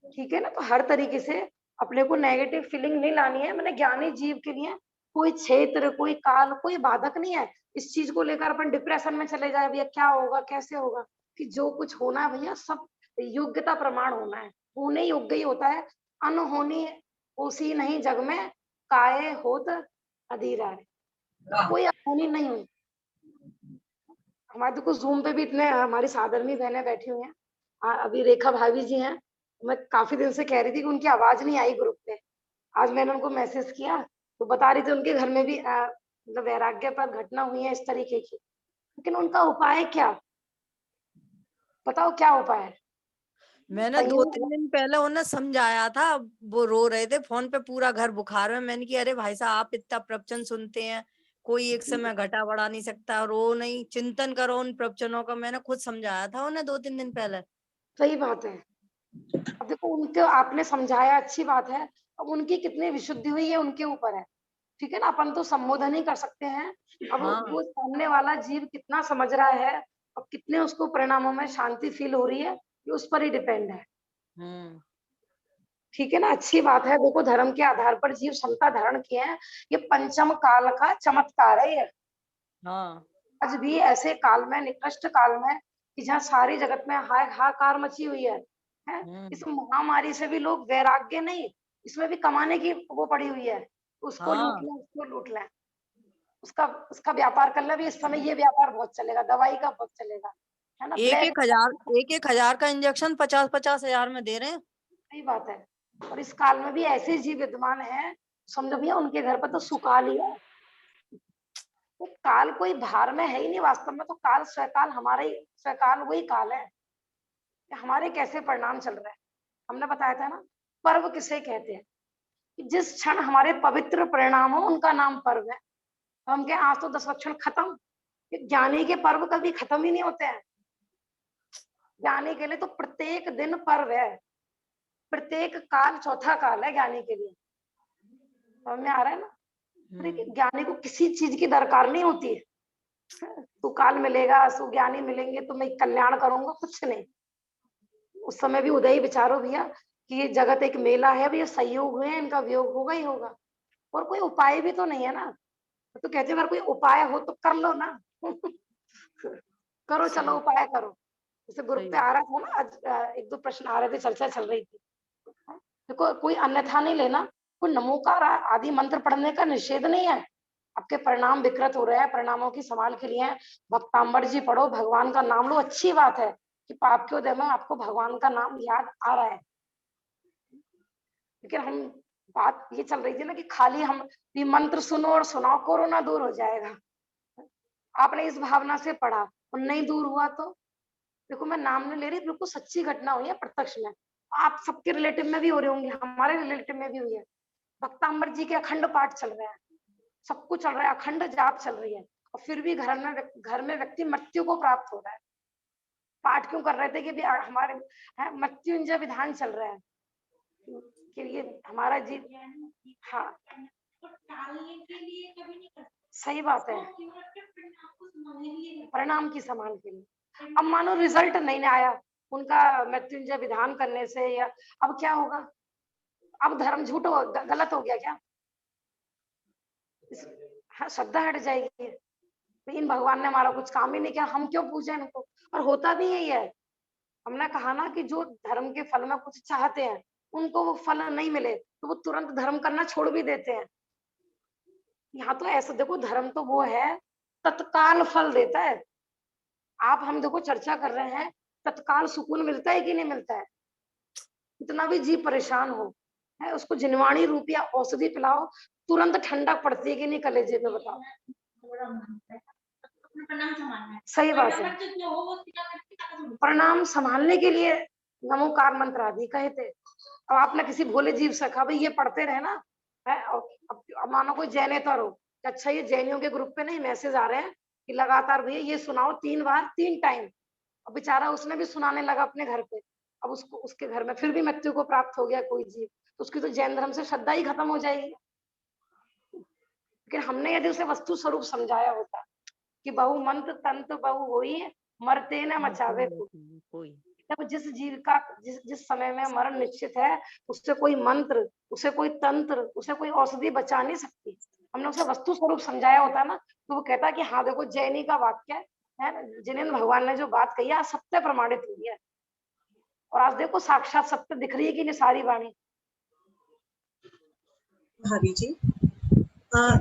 S1: ठीक है ना। तो हर तरीके से अपने को नेगेटिव फीलिंग नहीं लानी है। मैंने ज्ञानी जीव के लिए कोई क्षेत्र कोई काल कोई बाधक नहीं है। इस चीज को लेकर अपन डिप्रेशन में चले जाए भैया क्या होगा कैसे होगा, कि जो कुछ होना है भैया सब योग्यता प्रमाण होना है, होने योग्य ही होता है। अनहोनी उसी नहीं जग में काये होत अधीरा है, कोई अनहोनी नहीं हुई। हमारे देखो जूम पे भी इतने हमारी साधर्मी बहनें बैठी हुई हैं। अभी रेखा भाभी जी हैं, मैं काफी दिन से कह रही थी कि उनकी आवाज नहीं आई ग्रुप पे। आज मैंने उनको मैसेज किया तो बता रही थी उनके घर में भी मतलब वैराग्य पर घटना हुई है इस तरीके की। लेकिन उनका उपाय क्या, बताओ क्या उपाय है?
S3: मैंने 2-3 दिन पहले उन्हें समझाया था, वो रो रहे थे फोन पे, पूरा घर बुखार में। मैंने कि अरे भाई साहब आप इतना प्रवचन सुनते हैं कोई एक समय घटा बढ़ा नहीं सकता, और वो नहीं, चिंतन करो उन प्रवचनों का, मैंने खुद समझाया था उन्हें 2-3 दिन पहले।
S1: सही बात है। अब देखो उनको आपने समझाया, अच्छी बात है। अब उनकी कितनी विशुद्धि हुई है उनके ऊपर है, ठीक है ना, अपन तो संबोधन ही कर सकते हैं। अब
S3: हाँ।
S1: वो सामने वाला जीव कितना समझ रहा है और कितने उसको परिणामों में शांति फील हो रही है, ये उस पर ही डिपेंड है, ठीक है ना। अच्छी बात है। देखो धर्म के आधार पर जीव क्षमता धारण किए हैं, ये पंचम काल का चमत्कार है ये।
S3: हाँ।
S1: आज भी ऐसे काल में, निकृष्ट काल में, कि जहाँ सारी जगत में हाहाकार मची हुई है, इस महामारी से भी लोग वैराग्य नहीं, इसमें भी कमाने की वो पड़ी हुई है, उसको
S3: हाँ।
S1: लूट लें, उसको लूट लें, उसका उसका व्यापार कर ले। अभी इस समय ये व्यापार बहुत चलेगा, दवाई का बहुत चलेगा, है ना, ब्लैक।
S3: 1,000 का इंजेक्शन 50-50 हजार में दे रहे हैं।
S1: सही बात है। और इस काल में भी ऐसे जीव विद्यमान है, समझो भैया उनके घर पर तो सुकाल ही है। वो काल कोई भार में है ही नहीं, वास्तव में तो काल स्वकाल, हमारा ही स्वकाल वही काल है। हमारे कैसे परिणाम चल रहे हैं, हमने बताया था ना। पर्व किसे कहते हैं कि जिस क्षण हमारे पवित्र परिणाम हो उनका नाम पर्व है। हम क्या आज तो 10 लक्षण खत्म, ज्ञानी के पर्व कभी खत्म ही नहीं होते हैं। ज्ञानी के लिए तो प्रत्येक दिन पर्व है, प्रत्येक काल चौथा काल है ज्ञानी के लिए। समझ में आ रहा है ना। अरे ज्ञानी को किसी चीज की दरकार नहीं होती है, तू काल मिलेगा, सुज्ञानी मिलेंगे तो मैं कल्याण करूंगा, कुछ नहीं। उस समय भी उदय विचारो भैया कि ये जगत एक मेला है, भैया संयोग हुए हैं, इनका वियोग होगा ही होगा, और कोई उपाय भी तो नहीं है ना। तो कहते हैं अगर कोई उपाय हो तो कर लो ना करो, चलो उपाय करो। जैसे ग्रुप पे आ रहा था ना आज, 1-2 प्रश्न आ रहे थे, चर्चा चल रही थी। देखो कोई अन्यथा नहीं लेना, कोई नमोकार आदि मंत्र पढ़ने का निषेध नहीं है। आपके परिणाम विकृत हो रहे हैं, परिणामों की संभाल के लिए भक्तांबर जी पढ़ो, भगवान का नाम लो, अच्छी बात है कि पाप के उदय में आपको भगवान का नाम याद आ रहा है। लेकिन हम बात ये चल रही थी ना कि खाली हम ये मंत्र सुनो और सुनाओ, कोरोना दूर हो जाएगा। आपने इस भावना से पढ़ा और नहीं दूर हुआ तो देखो, मैं नाम नहीं ले रही, बिल्कुल सच्ची घटना हुई है प्रत्यक्ष में। आप सबके रिलेटिव में भी हो रही होंगी, हमारे रिलेटिव में भी हुई है। भक्तांबर जी के अखंड पाठ चल रहे हैं, सब कुछ चल रहा है, अखंड जाप चल रही है, और फिर भी घर में व्यक्ति मृत्यु को प्राप्त हो रहा है। पाठ क्यों कर रहे थे कि हमारे मृत्युंजय विधान चल रहा है कि ये हमारा जीव। हाँ
S4: तो टालने के लिए कभी नहीं करते,
S1: सही बात है,
S4: केवल अपने परिणाम को संभालने के लिए।
S1: परिणाम की संभाल के लिए। अब मानो रिजल्ट नहीं आया उनका मृत्युंजय विधान करने से, या अब क्या होगा, अब धर्म झूठ गलत हो गया क्या, हाँ श्रद्धा हट जाएगी। तो इन भगवान ने हमारा कुछ काम ही नहीं किया, हम क्यों पूजे इनको। और होता भी यही है, हमने कहा ना कि जो धर्म के फल में कुछ चाहते हैं उनको वो फल नहीं मिले तो वो तुरंत धर्म करना छोड़ भी देते हैं। यहाँ तो ऐसा देखो, धर्म तो वो है तत्काल फल देता है। आप हम देखो चर्चा कर रहे हैं, तत्काल सुकून मिलता है कि नहीं मिलता है। इतना भी जीव परेशान हो है, उसको जिनवाणी रूपिया औषधि पिलाओ, तुरंत ठंडक पड़ती है कि नहीं कलेजे पे, बताओ।
S4: अपना परिणाम संभालना है।
S1: सही बात है।
S4: बच्चे जो हो वो क्या करते हैं,
S1: परिणाम संभालने के लिए नमोकार मंत्र आदि कहे थे। अब आपने किसी भोले जीव से कहा भाई ये पढ़ते रहे ना, है। अब मानो कोई जैनेतर हो, अच्छा ये जैनियों के ग्रुप पे नहीं मैसेज आ रहे हैं कि लगातार भैया ये सुनाओ 3 बार 3 टाइम। अब बेचारा उसने भी सुनाने लगा अपने घर पे, अब उसको उसके घर में फिर भी मृत्यु को प्राप्त हो गया कोई जीव, तो उसकी तो जैन धर्म से श्रद्धा ही खत्म हो जाएगी। लेकिन हमने यदि उसे वस्तु स्वरूप समझाया होता कि बहु मंत्र तंत्र बहु होई, मरते न मचावे कोई। तब जिस जीव का जिस समय में मरण निश्चित है, उससे कोई मंत्र, उसे कोई तंत्र, उसे कोई औषधि बचा नहीं सकती। हमने उसे वस्तु स्वरूप समझाया होता ना, तो वो कहता कि हाँ देखो जैनी का वाक्य है, जिनेन्द्र भगवान ने जो बात कही है सत्य प्रमाणित हुई है। और आज देखो साक्षात सत्य दिख रही है कि नहीं सारी वाणी।
S5: भाभी जी,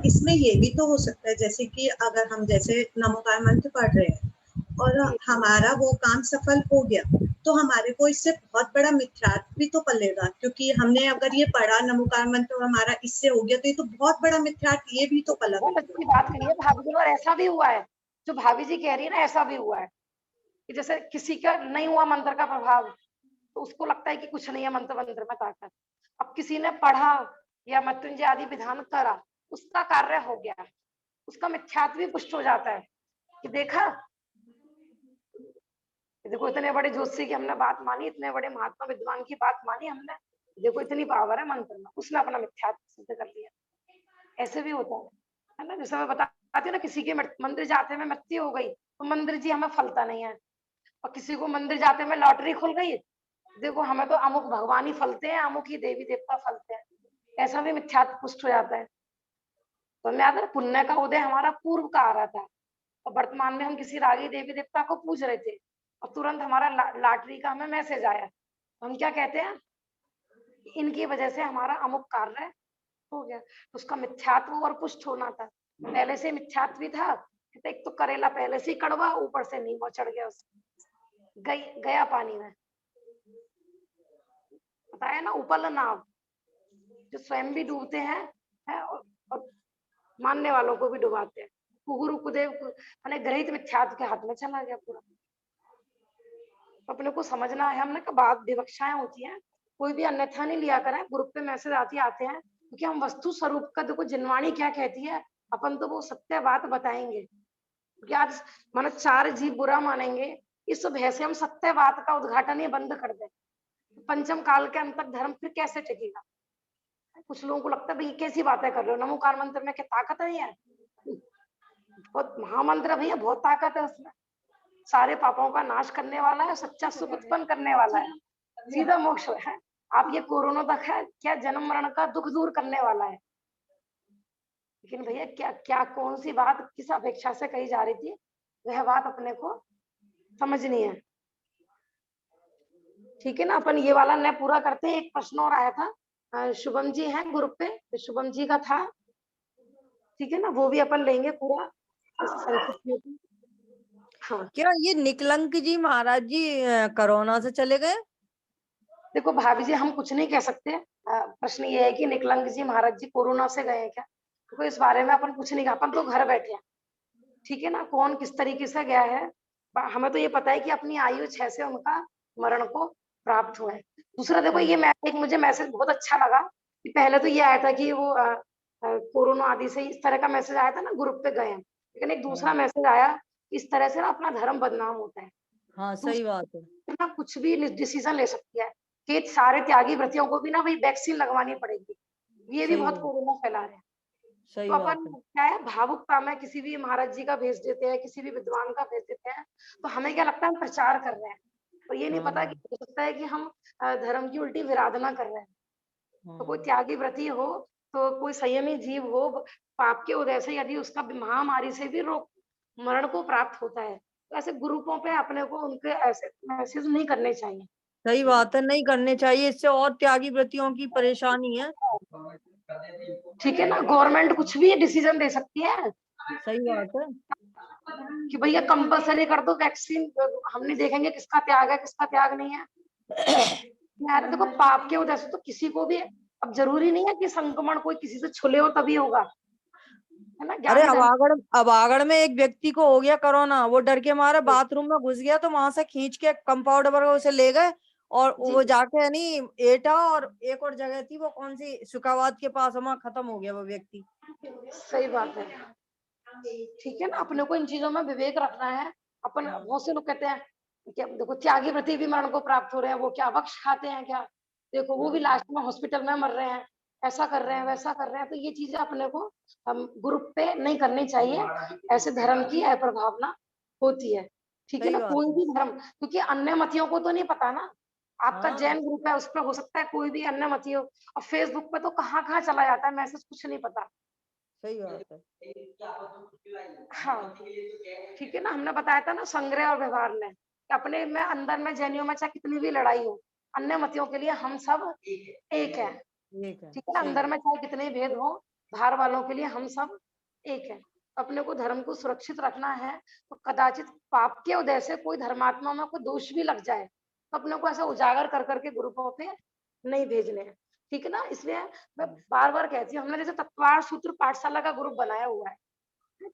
S5: इसमें ये भी तो हो सकता है जैसे कि अगर हम जैसे नमोकार मंत्र पढ़ रहे हैं और हमारा वो काम सफल हो गया, तो हमारे को इससे बहुत बड़ा मिथ्यात्व भी तो पलेगा, क्योंकि हमने अगर ये पढ़ा नमोकार मंत्र और हमारा इससे हो गया, तो ये तो बहुत बड़ा मिथ्यात्व ये भी तो पलक।
S1: बहुत अच्छी बात कही है भाभी जी, और ऐसा भी हुआ है जो भाभी जी कह रही है ना, ऐसा भी हुआ है कि जैसे किसी का नहीं हुआ मंत्र का प्रभाव, तो उसको लगता है कि कुछ नहीं है मंत्र में ताकत। अब किसी ने पढ़ा या मृत्युंजय आदि विधान करा, उसका कार्य हो गया, उसका मिथ्यात्व भी पुष्ट हो जाता है कि देखा, देखो इतने बड़े ज्योतिषी की हमने बात मानी, इतने बड़े महात्मा विद्वान की बात मानी हमने, देखो इतनी पावर है मंत्र में, उसने अपना मिथ्यात्व सिद्ध कर लिया। ऐसे भी होता है ना। जैसे मैं बताती हूँ ना, किसी के मंदिर जाते में मृत्यु हो गई तो मंदिर जी हमें फलता नहीं है, और किसी को मंदिर जाते में लॉटरी खुल गई, देखो हमें तो अमुक भगवान ही फलते हैं, अमुक ही देवी देवता फलते हैं। ऐसा भी मिथ्यात्व पुष्ट हो जाता है। तो हमें याद है पुण्य का उदय हमारा पूर्व का आ रहा था, और वर्तमान में हम किसी रागी देवी देवता को पूज रहे थे, और तुरंत हमारा लॉटरी का हमें मैसेज आया, तो हम क्या कहते हैं, इनकी वजह से हमारा अमुक कार्य हो गया। तो उसका मिथ्यात्व और पुष्ट होना था, पहले से मिथ्यात्व भी था। एक तो करेला पहले से ही कड़वा, ऊपर से नींबू चढ़ गया उसमें, गया पानी में। बताया ना, उपल नाव, जो स्वयं भी डूबते हैं है, और मानने वालों को भी डुबाते हैं। कुहुरु कुदेव माने ग्रहित मिथ्यात्व के हाथ में चला गया पूरा। अपने को समझना है, हमने कहा बात विवक्षाएं होती हैं, कोई भी अन्यथा नहीं लिया करें। ग्रुप पे मैसेज आते हैं, क्योंकि हम वस्तु स्वरूप का, देखो जिनवाणी क्या कहती है, अपन तो वो सत्य बात बताएंगे। क्योंकि आज मानो 4 जीव बुरा मानेंगे, इस भय से हम सत्य बात का उद्घाटन ही बंद कर दें, पंचम काल के अंत तक धर्म फिर कैसे टिकेगा। कुछ लोगों को लगता है भाई कैसी बातें कर रहे हो, नमोकार मंत्र में क्या ताकत नहीं है, बहुत महामंत्र भैया, बहुत ताकत है उसमें, सारे पापों का नाश करने वाला है, सच्चा सुख उत्पन्न करने वाला है, सीधा मोक्ष है। आप ये कोरोना तक है क्या, जन्म मरण का दुख दूर करने वाला है। लेकिन भैया क्या क्या कौन सी बात किस अपेक्षा से कही जा रही थी, वह बात अपने को समझनी है। ठीक है ना, अपन ये वाला न पूरा करते हैं। एक प्रश्न और आया था, शुभम जी हैं ग्रुप पे, तो शुभम जी का था, ठीक है ना, वो भी अपन लेंगे पूरा। हाँ,
S3: क्या ये निकलंक जी महाराज जी कोरोना से चले गए?
S1: देखो भाभी जी हम कुछ नहीं कह सकते। प्रश्न ये है कि निकलंक जी महाराज जी कोरोना से गए हैं क्या, तो इस बारे में अपन कुछ नहीं कहा, अपन तो घर बैठे हैं। ठीक है ना, कौन किस तरीके से गया है, हमें तो ये पता है कि अपनी आयु 6 से उनका मरण को प्राप्त हुआ है। दूसरा देखो, ये एक मुझे मैसेज बहुत अच्छा लगा कि पहले तो ये आया था कि वो कोरोना आदि से इस तरह का मैसेज आया था ना, ग्रुप पे गए हैं, लेकिन एक दूसरा मैसेज आया, इस तरह से ना अपना धर्म बदनाम होता है।
S3: हाँ सही बात है।
S1: ना कुछ भी डिसीजन ले सकती है कि सारे त्यागी व्रतियों को भी ना वही वैक्सीन लगवानी पड़ेगी, ये भी
S3: सही
S1: बहुत
S3: बात।
S1: कोरोना फैला रहे हैं।
S3: सही
S1: तो
S3: बात
S1: अपन
S3: है।
S1: क्या है, भावुकता में किसी भी महाराज जी का भेज देते हैं, किसी भी विद्वान का भेज देते हैं, तो हमें क्या लगता है हम प्रचार कर रहे हैं, तो ये नहीं पता कि हो सकता है कि हम धर्म की उल्टी विराधना कर रहे हैं। तो कोई त्यागी व्रती हो, तो कोई संयमी जीव हो, पाप के उदय से यदि उसका महामारी से भी रोग मरण को प्राप्त होता है, तो ऐसे ग्रुपों पे अपने को उनके ऐसे मैसेज नहीं करने चाहिए।
S3: सही बात है, नहीं करने चाहिए, इससे और त्यागी व्रतियों की परेशानी है।
S1: ठीक है ना, गवर्नमेंट कुछ भी डिसीजन दे सकती है
S3: सही बात है।
S1: कि भैया कंपलसरी कर दो वैक्सीन, हम नहीं देखेंगे किसका त्याग है किसका त्याग नहीं है। यार देखो पाप के उदय से तो किसी को भी, अब जरूरी नहीं है कि संक्रमण कोई किसी से छुले हो तभी होगा, है ना।
S3: अरे
S1: ज्ञानी धर्म
S3: अबागढ़ में एक व्यक्ति को हो गया कोरोना, वो डर के मारे बाथरूम में घुस गया, तो वहां से खींच के कंपाउंडर पर उसे ले गए, और
S1: जी
S3: वो जाके नहीं एटा, और एक और जगह थी वो कौन सी, शुकाबाद के पास, वहां खत्म हो गया वो व्यक्ति।
S1: सही बात है। ठीक है ना, अपने को इन चीजों में विवेक रखना है। अपन बहुत से लोग कहते हैं कि देखो त्यागी व्रती भी मरण को प्राप्त हो रहे हैं, वो क्या वक्ष खाते हैं क्या, देखो वो भी लास्ट में हॉस्पिटल में मर रहे हैं, ऐसा कर रहे हैं वैसा कर रहे हैं। तो ये चीजें अपने को हम ग्रुप पे नहीं करनी चाहिए, ऐसे धर्म की अप्रभावना होती है। ठीक है
S3: सही
S1: ना,
S3: बात
S1: कोई
S3: है।
S1: भी धर्म, क्योंकि अन्य मतियों को तो नहीं पता ना, आपका
S3: हाँ
S1: जैन ग्रुप है उस पर हो सकता है कोई भी अन्य मती हो, और फेसबुक पे तो कहाँ कहाँ चला जाता है मैसेज, कुछ नहीं पता।
S3: सही बात है।
S1: हाँ, ठीक है ना, हमने बताया था ना संग्रह और व्यवहार में, कि अपने में अंदर में जैनियों में चाहे कितनी भी लड़ाई हो, अन्य मतियों के लिए हम सब एक है।
S3: एक है,
S1: ठीक है ना,
S3: सही
S1: अंदर
S3: बात।
S1: में चाहे कितने भेद हो, बाहर वालों के लिए हम सब एक है। अपने को धर्म को सुरक्षित रखना है, तो कदाचित पाप के उदय से कोई धर्मात्मा में कोई दोष भी लग जाए, तो अपने को ऐसा उजागर कर करके ग्रुपों पे नहीं भेजने हैं। ठीक है ना, इसलिए मैं बार बार कहती हूँ, हमने जैसे तत्वार सूत्र पाठशाला का ग्रुप बनाया हुआ है,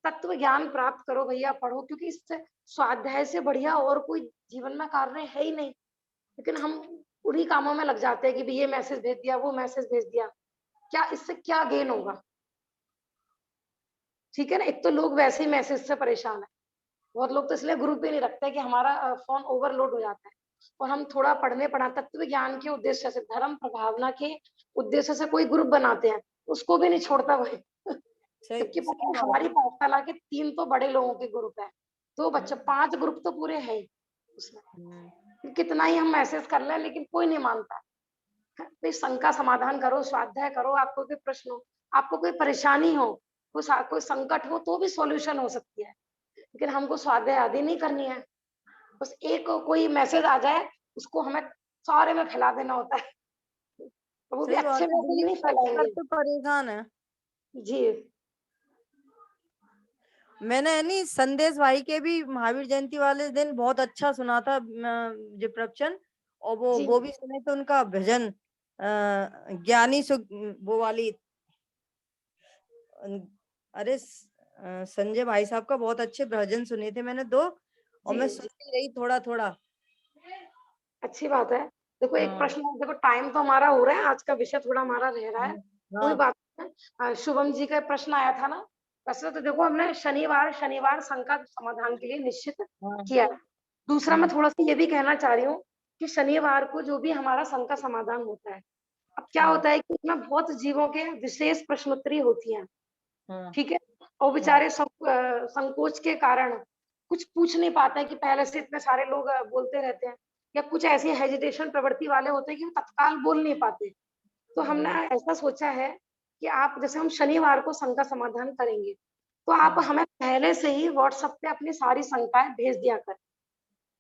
S1: तत्व ज्ञान प्राप्त करो भैया, पढ़ो, क्योंकि इससे स्वाध्याय से बढ़िया और कोई जीवन में कार्य है ही नहीं। लेकिन हम उन्हीं कामों में लग जाते हैं कि भी ये मैसेज भेज दिया, वो मैसेज भेज दिया, क्या इससे क्या गेन होगा। ठीक है ना। एक तो लोग वैसे ही मैसेज से परेशान है, बहुत लोग तो इसलिए ग्रुप ही नहीं रखते कि हमारा फोन ओवरलोड हो जाता है। और हम थोड़ा पढ़ने पढ़ा तत्व ज्ञान के उद्देश्य से, धर्म प्रभावना के उद्देश्य से कोई ग्रुप बनाते हैं, उसको भी नहीं छोड़ता भाई।
S3: सही
S1: जबकि पता
S3: सही
S1: है
S3: बात
S1: हमारी
S3: है।
S1: पाठशाला के 3 तो बड़े लोगों के ग्रुप है, 2 बच्चे, 5 ग्रुप तो पूरे हैं ही उसमें। कितना ही हम मैसेज कर लें लेकिन कोई नहीं मानता। भाई शंका समाधान करो, स्वाध्याय करो, आपको कोई प्रश्न हो, आपको कोई परेशानी हो, कोई संकट हो तो भी सॉल्यूशन हो सकती है। लेकिन हमको स्वाध्याय आदि नहीं करनी है। बस एक कोई मैसेज आ जाए, उसको हमें सारे में फैला देना होता है। तो वो भी
S3: सही
S1: अच्छे
S3: बात है,
S1: मैसेज नहीं
S3: डिलीट कर
S1: फैलाएंगे।
S3: करते परेशान है।
S1: जी।
S3: मैंने नहीं संदेश भाई के भी महावीर जयंती वाले दिन बहुत अच्छा सुना था जो प्रवचन, और
S1: जी।
S3: वो भी सुने थे उनका भजन, ज्ञानी वो वाली, अरे संजय भाई साहब का बहुत अच्छे भजन सुने थे मैंने 2, और
S1: जी।
S3: मैं
S1: जी।
S3: सुनती रही थोड़ा थोड़ा।
S1: अच्छी बात है। देखो एक
S3: हाँ।
S1: प्रश्न, देखो टाइम तो हमारा हो रहा है, आज का विषय थोड़ा हमारा रह रहा है, कोई
S3: हाँ।
S1: बात नहीं है। शुभम जी का प्रश्न आया था ना, वैसे तो देखो हमने शनिवार शनिवार शंका समाधान के लिए निश्चित
S3: हाँ।
S1: किया है। दूसरा मैं
S3: हम्म।
S1: थोड़ा सा ये भी कहना चाह रही हूँ कि शनिवार को जो भी हमारा शंका समाधान होता है, अब क्या
S3: हाँ।
S1: होता है कि इसमें बहुत जीवों के विशेष प्रश्नोत्तरी होती हैं,
S3: हाँ।
S1: ठीक है। और
S3: हाँ।
S1: बेचारे संकोच के कारण कुछ पूछ नहीं पाते हैं कि पहले से इतने सारे लोग बोलते रहते हैं, या कुछ ऐसी हेजिटेशन प्रवृत्ति वाले होते हैं कि वो तत्काल बोल नहीं पाते। तो हमने ऐसा सोचा है कि आप जैसे हम शनिवार को शंका समाधान करेंगे, तो आप हमें पहले से ही व्हाट्सएप पे अपनी सारी शंकाएं भेज दिया करें,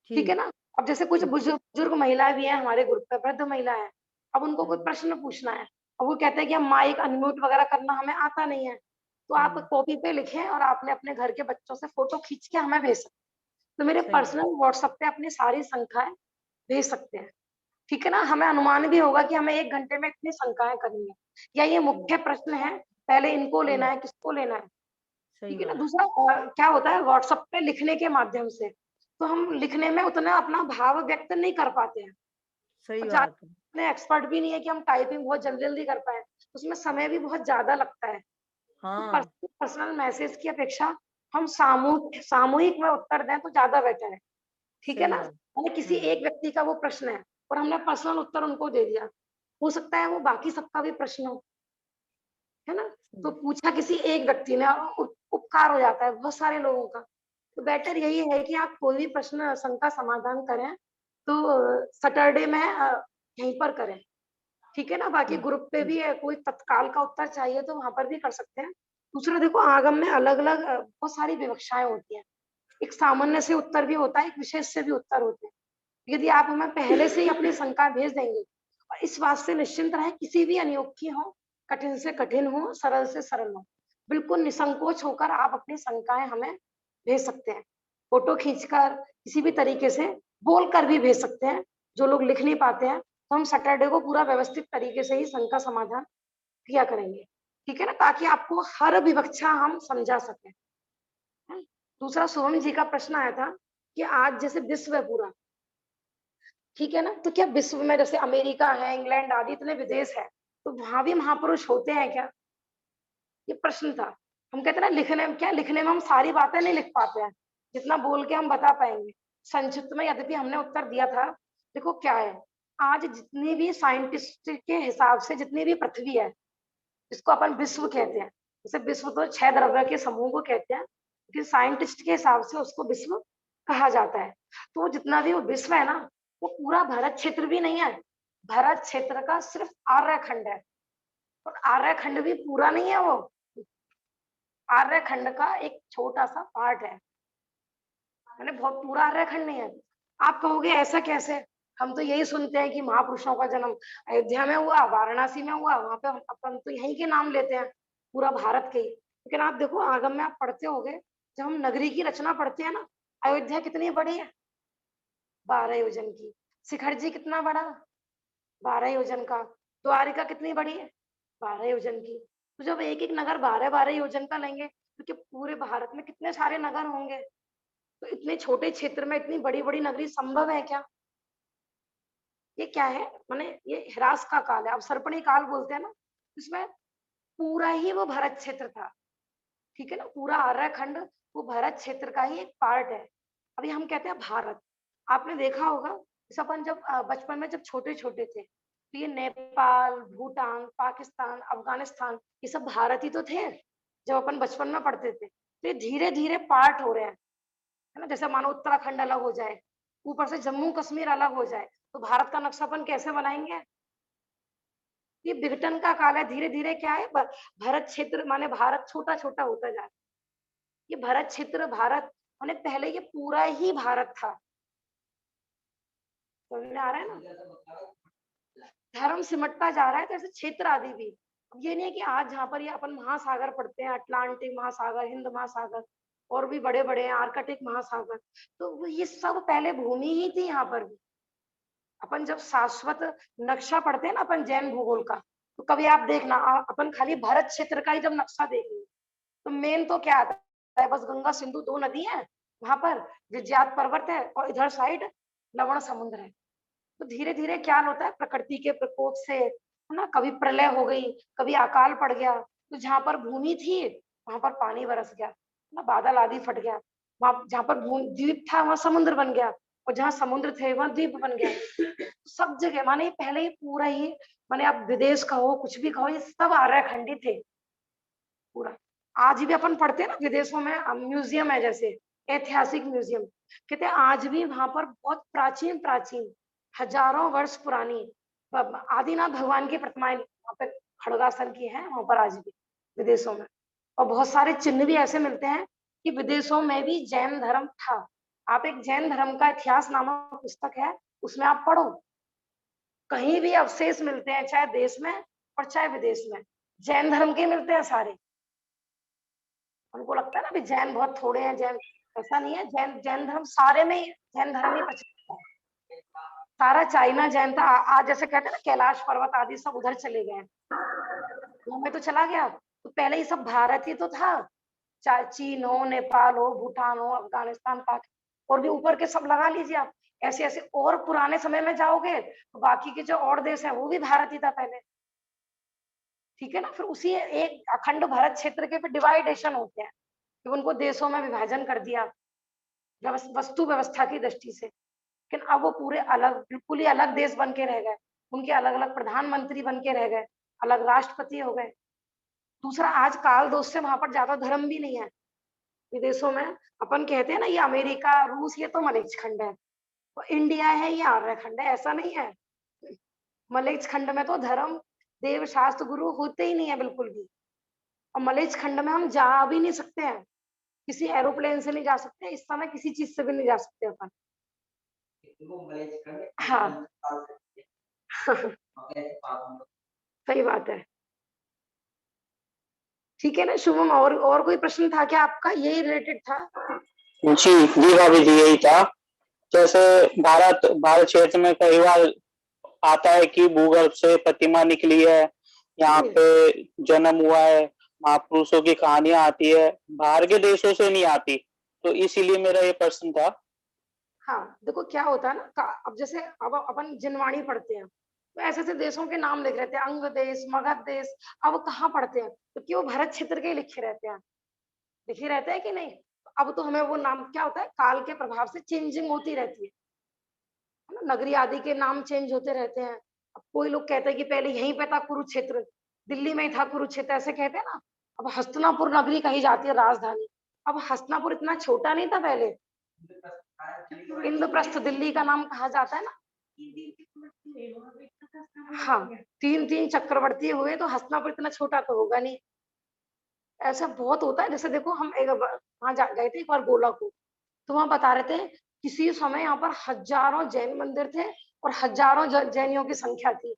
S1: ठीक है
S3: ठीक।
S1: ना। अब जैसे कुछ बुजुर्ग बुजुर्ग महिलाएं भी हैं हमारे ग्रुप पे, वृद्ध महिला है, अब उनको कोई प्रश्न पूछना है, अब वो कहते हैं कि हम माइक अनम्यूट वगैरह करना हमें आता नहीं है, तो आप कॉपी पे लिखें और आपने अपने घर के बच्चों से फोटो खींच के हमें भेज सकते हैं। तो मेरे
S3: सही बात।
S1: पर्सनल व्हाट्सएप पे अपनी सारी शंकाएं भेज सकते हैं, ठीक है ना। हमें अनुमान भी होगा कि हमें 1 घंटे में इतनी शंकाएं करनी है, या ये मुख्य प्रश्न है, पहले इनको लेना है, किसको लेना है,
S3: सही
S1: ठीक है ना।
S3: बात।
S1: दूसरा क्या होता है व्हाट्सएप पे लिखने के माध्यम से, तो हम लिखने में उतना अपना भाव व्यक्त नहीं कर पाते हैं,
S3: सही
S1: और
S3: बात है।
S1: इतने एक्सपर्ट भी नहीं है कि हम टाइपिंग बहुत जल्दी जल्दी कर पाए, उसमें समय भी बहुत ज्यादा लगता है। तो
S3: हाँ।
S1: पर्सनल मैसेज की अपेक्षा हम सामूहिक सामूहिक में उत्तर दें तो ज्यादा बेटर है, ठीक है
S3: सही
S1: ना।
S3: बात।
S1: मैंने किसी एक व्यक्ति का वो प्रश्न है और हमने पर्सनल उत्तर उनको दे दिया, हो सकता है वो बाकी सबका भी प्रश्न हो, है ना। तो पूछा किसी एक व्यक्ति ने और उपकार हो जाता है बहुत सारे लोगों का। तो बेटर यही है कि आप कोई भी प्रश्न शंका समाधान करें तो सैटरडे में यहीं पर करें, ठीक है ना। बाकी ग्रुप पे भी कोई तत्काल का उत्तर चाहिए तो वहां पर भी कर सकते हैं। दूसरा देखो आगम में अलग अलग बहुत सारी विवक्षाएं होती हैं, एक सामान्य से उत्तर भी होता है, एक विशेष से भी उत्तर होते हैं। यदि आप हमें पहले से ही अपनी शंका भेज देंगे, और इस बात से निश्चिंत रहे किसी भी अनियोग की हो, कठिन से कठिन हो, सरल से सरल हो, बिल्कुल निसंकोच होकर आप अपनी शंकाएं हमें भेज सकते हैं, फोटो खींचकर, किसी भी तरीके से बोलकर भी भेज सकते हैं। जो लोग लिख नहीं पाते हैं तो हम सैटरडे को पूरा व्यवस्थित तरीके से ही शंका समाधान किया करेंगे, ठीक है ना, ताकि आपको हर विवक्षा हम समझा सकें। है? दूसरा शुभम जी का प्रश्न आया था कि आज जैसे विश्व है पूरा, ठीक है ना, तो क्या विश्व में जैसे अमेरिका है, इंग्लैंड आदि इतने विदेश है, तो वहां भी महापुरुष होते हैं क्या, ये प्रश्न था। हम कहते हैं ना लिखने में क्या, लिखने में हम सारी बातें नहीं लिख पाते हैं जितना बोल के हम बता पाएंगे। संक्षिप्त में यद्यपि हमने उत्तर दिया था। देखो क्या है, आज जितनी भी साइंटिस्ट के हिसाब से जितनी भी पृथ्वी है, जिसको अपन विश्व कहते हैं, जैसे विश्व तो 6 द्रव्य के समूह को कहते हैं, लेकिन साइंटिस्ट के हिसाब से उसको विश्व कहा जाता है। तो वो जितना भी वो विश्व है ना, वो पूरा भारत क्षेत्र भी नहीं है, भारत क्षेत्र का सिर्फ आर्यखंड है, और आर्यखंड भी पूरा नहीं है, वो आर्यखंड का एक छोटा सा पार्ट है, मैंने बहुत पूरा आर्यखंड नहीं है। आप कहोगे ऐसा कैसे, हम तो यही सुनते हैं कि महापुरुषों का जन्म अयोध्या में हुआ, वाराणसी में हुआ, वहां पे अपन तो यहीं के नाम लेते हैं, पूरा भारत के ही। लेकिन आप देखो आगम में आप पढ़ते होगे, जब हम नगरी की रचना पढ़ते हैं ना, अयोध्या कितनी बड़ी है, 12 योजन की। शिखर जी कितना बड़ा, 12 योजन का। द्वारिका कितनी बड़ी है, 12 योजन की। तो जब एक एक नगर 12-12 योजन का लेंगे, तो क्या पूरे भारत में कितने सारे नगर होंगे। तो इतने छोटे क्षेत्र में इतनी बड़ी बड़ी नगरी संभव है क्या। ये क्या है, माने ये ह्रास का काल है, अब सर्पणी काल बोलते हैं ना, इसमें पूरा ही वो भारत क्षेत्र था, ठीक है ना, पूरा आर्यखंड वो भारत क्षेत्र का ही एक पार्ट है। अभी हम कहते हैं भारत। आपने देखा होगा जैसे अपन जब बचपन में जब छोटे छोटे थे तो ये नेपाल, भूटान, पाकिस्तान, अफगानिस्तान ये सब भारत ही तो थे जब अपन बचपन में पढ़ते थे। तो ये धीरे धीरे पार्ट हो रहे हैं, है ना। जैसे मानो उत्तराखंड अलग हो जाए, ऊपर से जम्मू कश्मीर अलग हो जाए, तो भारत का नक्शा अपन कैसे बनाएंगे? ये विघटन का काल है। धीरे धीरे क्या है, भारत क्षेत्र माने भारत छोटा छोटा होता जा रहा है। ये भारत क्षेत्र, भारत माने पहले ये पूरा ही भारत था। समझ में आ रहा है ना? धर्म सिमटता जा रहा है, तो ऐसे क्षेत्र आदि भी। अब ये नहीं है कि आज जहाँ पर ये अपन महासागर पढ़ते हैं, अटलांटिक महासागर, हिंद महासागर और भी बड़े बड़े हैं, आर्कटिक महासागर, तो ये सब पहले भूमि ही थी यहाँ पर भी। अपन जब शाश्वत नक्शा पढ़ते हैं ना अपन जैन भूगोल का, तो कभी आप देखना अपन खाली भारत क्षेत्र का ही जब नक्शा देखेंगे तो मेन तो क्या आता है, बस गंगा सिंधु दो नदी है वहां पर, विजयात पर्वत है और इधर साइड लवण समुद्र है। तो धीरे धीरे क्या होता है, प्रकृति के प्रकोप से, है ना, कभी प्रलय हो गई, कभी अकाल पड़ गया, तो जहां पर भूमि थी वहां पर पानी बरस गया, है ना, बादल आदि फट गया। वहां जहां पर द्वीप था वहां समुद्र बन गया, और जहाँ समुद्र थे वहां द्वीप बन गया। सब जगह माने पहले ही पूरा ही, माने आप विदेश कहो कुछ भी कहो, ये सब आर्यखंडी थे पूरा। आज भी अपन पढ़ते हैं ना विदेशों में म्यूजियम है, जैसे ऐतिहासिक म्यूजियम, कहते हैं आज भी वहां पर बहुत प्राचीन प्राचीन हजारों वर्ष पुरानी आदिनाथ भगवान की प्रतिमाएं वहां पे खड़गासन की हैं वहां पर आज भी विदेशों में। और बहुत सारे चिन्ह भी ऐसे मिलते हैं कि विदेशों में भी जैन धर्म था। आप एक जैन धर्म का इतिहास नामक पुस्तक है, उसमें आप पढ़ो, कहीं भी अवशेष मिलते हैं, चाहे देश में और चाहे विदेश में, जैन धर्म के मिलते हैं सारे। उनको लगता है ना भी जैन बहुत थोड़े हैं, जैन, ऐसा नहीं है। जैन जैन धर्म सारे में जैन धर्म ही प्रचलित है। सारा चाइना जैन था। आज जैसे कहते हैं ना कैलाश पर्वत आदि सब उधर चले गए, में तो चला गया, तो पहले ही सब भारत ही तो था। चाहे चीन हो, नेपाल हो, भूटान हो, अफगानिस्तान, पाकिस्तान और भी ऊपर के सब लगा लीजिए आप। ऐसे ऐसे और पुराने समय में जाओगे तो बाकी के जो और देश है वो भी भारत ही था पहले, ठीक है ना। फिर उसी एक अखंड भारत क्षेत्र के फिर डिवाइडेशन होते हैं, फिर उनको देशों में विभाजन कर दिया वस्तु व्यवस्था की दृष्टि से। लेकिन अब वो पूरे अलग, बिल्कुल ही अलग देश बन के रह गए, उनके अलग अलग प्रधानमंत्री बन के रह गए, अलग राष्ट्रपति हो गए। दूसरा, आज काल दोष से वहां पर ज्यादा धर्म भी नहीं है विदेशों में। अपन कहते हैं ना ये अमेरिका, रूस ये तो मलेच्छ खंड है, तो इंडिया है ये आर्यखंड है, ऐसा नहीं है। मलेच्छ खंड में तो धर्म, देव, शास्त्र, गुरु होते ही नहीं है बिल्कुल भी। और मलेच्छ खंड में हम जा भी नहीं सकते हैं, किसी एरोप्लेन से नहीं जा सकते, इस समय किसी चीज से भी नहीं जा सकते अपन। हाँ सही बात है, ठीक है ना शुभम। और कोई प्रश्न था क्या आपका, यही रिलेटेड था?
S7: जी जी भाभी जी, यही था। जैसे भारत क्षेत्र में कई बार आता है कि भूगर्भ से प्रतिमा निकली है, यहाँ पे जन्म हुआ है, महापुरुषों की कहानियां आती है, बाहर के देशों से नहीं आती, तो इसीलिए मेरा ये प्रश्न था।
S1: हाँ देखो क्या होता है ना, अब जैसे अब अपन जिनवाणी पढ़ते हैं तो ऐसे ऐसे देशों के नाम लिख रहते हैं, अंग देश, मगध देश। अब कहाँ पढ़ते हैं, तो क्यों भारत क्षेत्र के लिखे रहते हैं, लिखे रहते हैं कि नहीं। अब तो हमें वो नाम क्या होता है, काल के प्रभाव से चेंजिंग होती रहती है ना, नगरी आदि के नाम चेंज होते रहते हैं। अब कोई लोग कहते हैं कि पहले यहीं पे था कुरुक्षेत्र, दिल्ली में ही था कुरुक्षेत्र, ऐसे कहते हैं ना। अब हस्तिनापुर नगरी कही जाती है राजधानी, अब हस्तिनापुर इतना छोटा नहीं था पहले, इंद्रप्रस्थ दिल्ली का नाम कहा जाता है ना। हाँ, तीन तीन चक्रवर्ती हुए तो हस्तिनापुर इतना छोटा तो होगा नहीं। ऐसा बहुत होता है। जैसे देखो हम एक वहां गए थे एक बार गोलाकुट, तो वहां बता रहे थे किसी समय यहाँ पर हजारों जैन मंदिर थे और हजारों जैनियों की संख्या थी,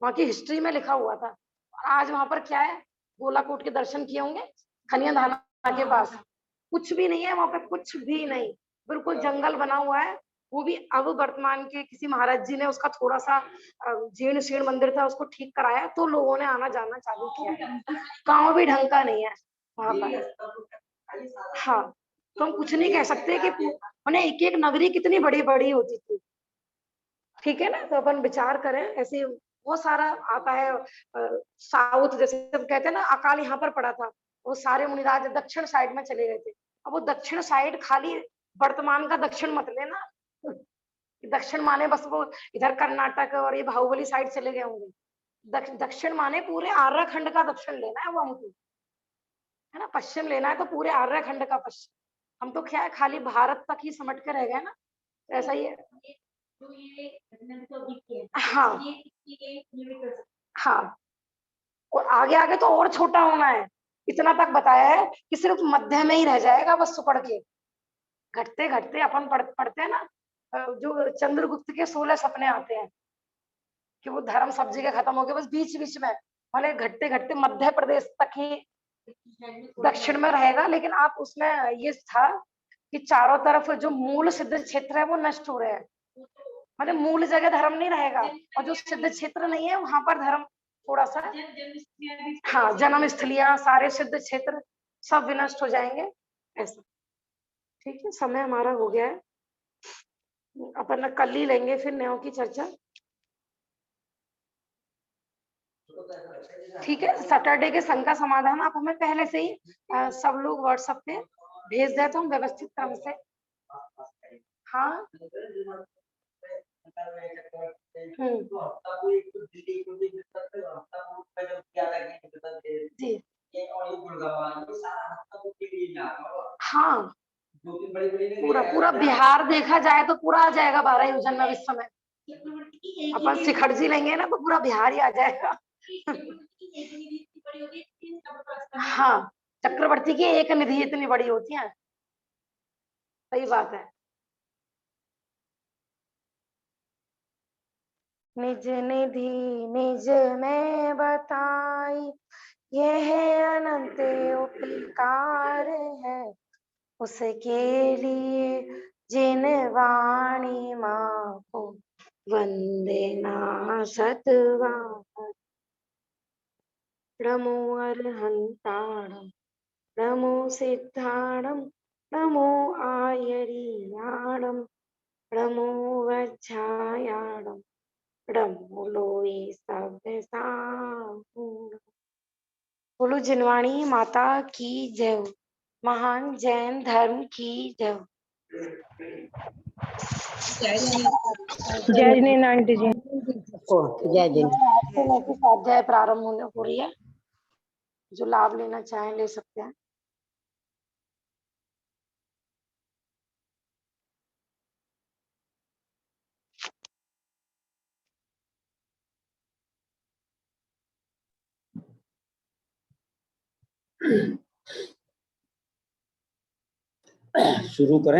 S1: वहां की हिस्ट्री में लिखा हुआ था। और आज वहां पर क्या है, गोलाकुट के दर्शन किए होंगे, खनिया धाना के पास कुछ भी नहीं है वहां पे, कुछ भी नहीं, बिल्कुल जंगल बना हुआ है। वो भी अब वर्तमान के किसी महाराज जी ने उसका थोड़ा सा जीर्ण शीर्ण मंदिर था उसको ठीक कराया, तो लोगों ने आना जाना चालू किया। गाँव भी ढंग का नहीं है वहां पर। हाँ, तो हम कुछ नहीं कह सकते कि मैंने एक एक नगरी कितनी बड़ी बड़ी होती थी, ठीक है ना। तो अपन विचार करें, ऐसे बहुत सारा आता है। साउथ जैसे सब कहते हैं ना, अकाल यहाँ पर पड़ा था, वो सारे मुनिराज दक्षिण साइड में चले गए थे। अब वो दक्षिण साइड खाली वर्तमान का दक्षिण मत लेना, दक्षिण माने बस वो इधर कर्नाटक और ये बाहुबली साइड चले गए होंगे। दक्षिण माने पूरे आर्यखंड का दक्षिण लेना है वो हमको, है ना। पश्चिम लेना है तो पूरे आर्यखंड का पश्चिम। हम तो क्या है खाली भारत तक ही समट के रह गए ना, तो ऐसा ही है।
S4: जो ये घटना तो अभी की है,
S1: हाँ
S4: ये भी कर सकते
S1: हाँ, और आगे आगे तो और छोटा होना है। इतना तक बताया है कि सिर्फ मध्य में ही रह जाएगा बस सुपड़ के। घटते घटते अपन पढ़ते हैं ना, जो चंद्रगुप्त के 16 सपने आते हैं कि वो धर्म सब जगह खत्म हो गया, बस बीच बीच में भले घटते घटते मध्य प्रदेश तक ही दक्षिण में रहेगा, लेकिन आप उसमें ये था कि चारों तरफ जो मूल सिद्ध क्षेत्र है वो नष्ट हो रहे हैं। मतलब मूल जगह धर्म नहीं रहेगा, और जो सिद्ध क्षेत्र नहीं है वहां पर धर्म थोड़ा सा, हाँ, जन्म स्थलियां सारे सिद्ध क्षेत्र सब विनष्ट हो जाएंगे ऐसा। ठीक है, समय हमारा हो गया है, अपन कल ही लेंगे फिर न्यायों की चर्चा। ठीक है, सैटरडे के संघ का समाधान आप हमें पहले से ही सब लोग व्हाट्सएप पे भेज दे तो हम व्यवस्थित क्रम से, हाँ जी हाँ, पूरा पूरा बिहार देखा जाए तो पूरा आ जाएगा 12 योजन में इस समय। अपन शिखरजी लेंगे ना तो पूरा बिहार ही आ जाएगा। हाँ, चक्रवर्ती की एक निधि इतनी बड़ी होती है, सही बात है। निज निधि निज में बताई, यह अनंत उपकार है, उसके लिए जिन वाणी माँ को वंदे ना सतवार। नमो अरहंताणम, नमो सिद्धाणम, नमो आयरियाणम, नमो वज्रायाणम, नमो लोए सव्यसामूढ़। बोलो जिनवाणी माता की जय हो, महान जैन धर्म की जय हो।
S2: जय जिनेंद्र आंटी जी।
S6: जय जिन।
S1: आज से नैतिक स्वाध्याय प्रारंभ होने हो रही है, जो लाभ लेना चाहें ले सकते हैं।
S8: शुरू करें।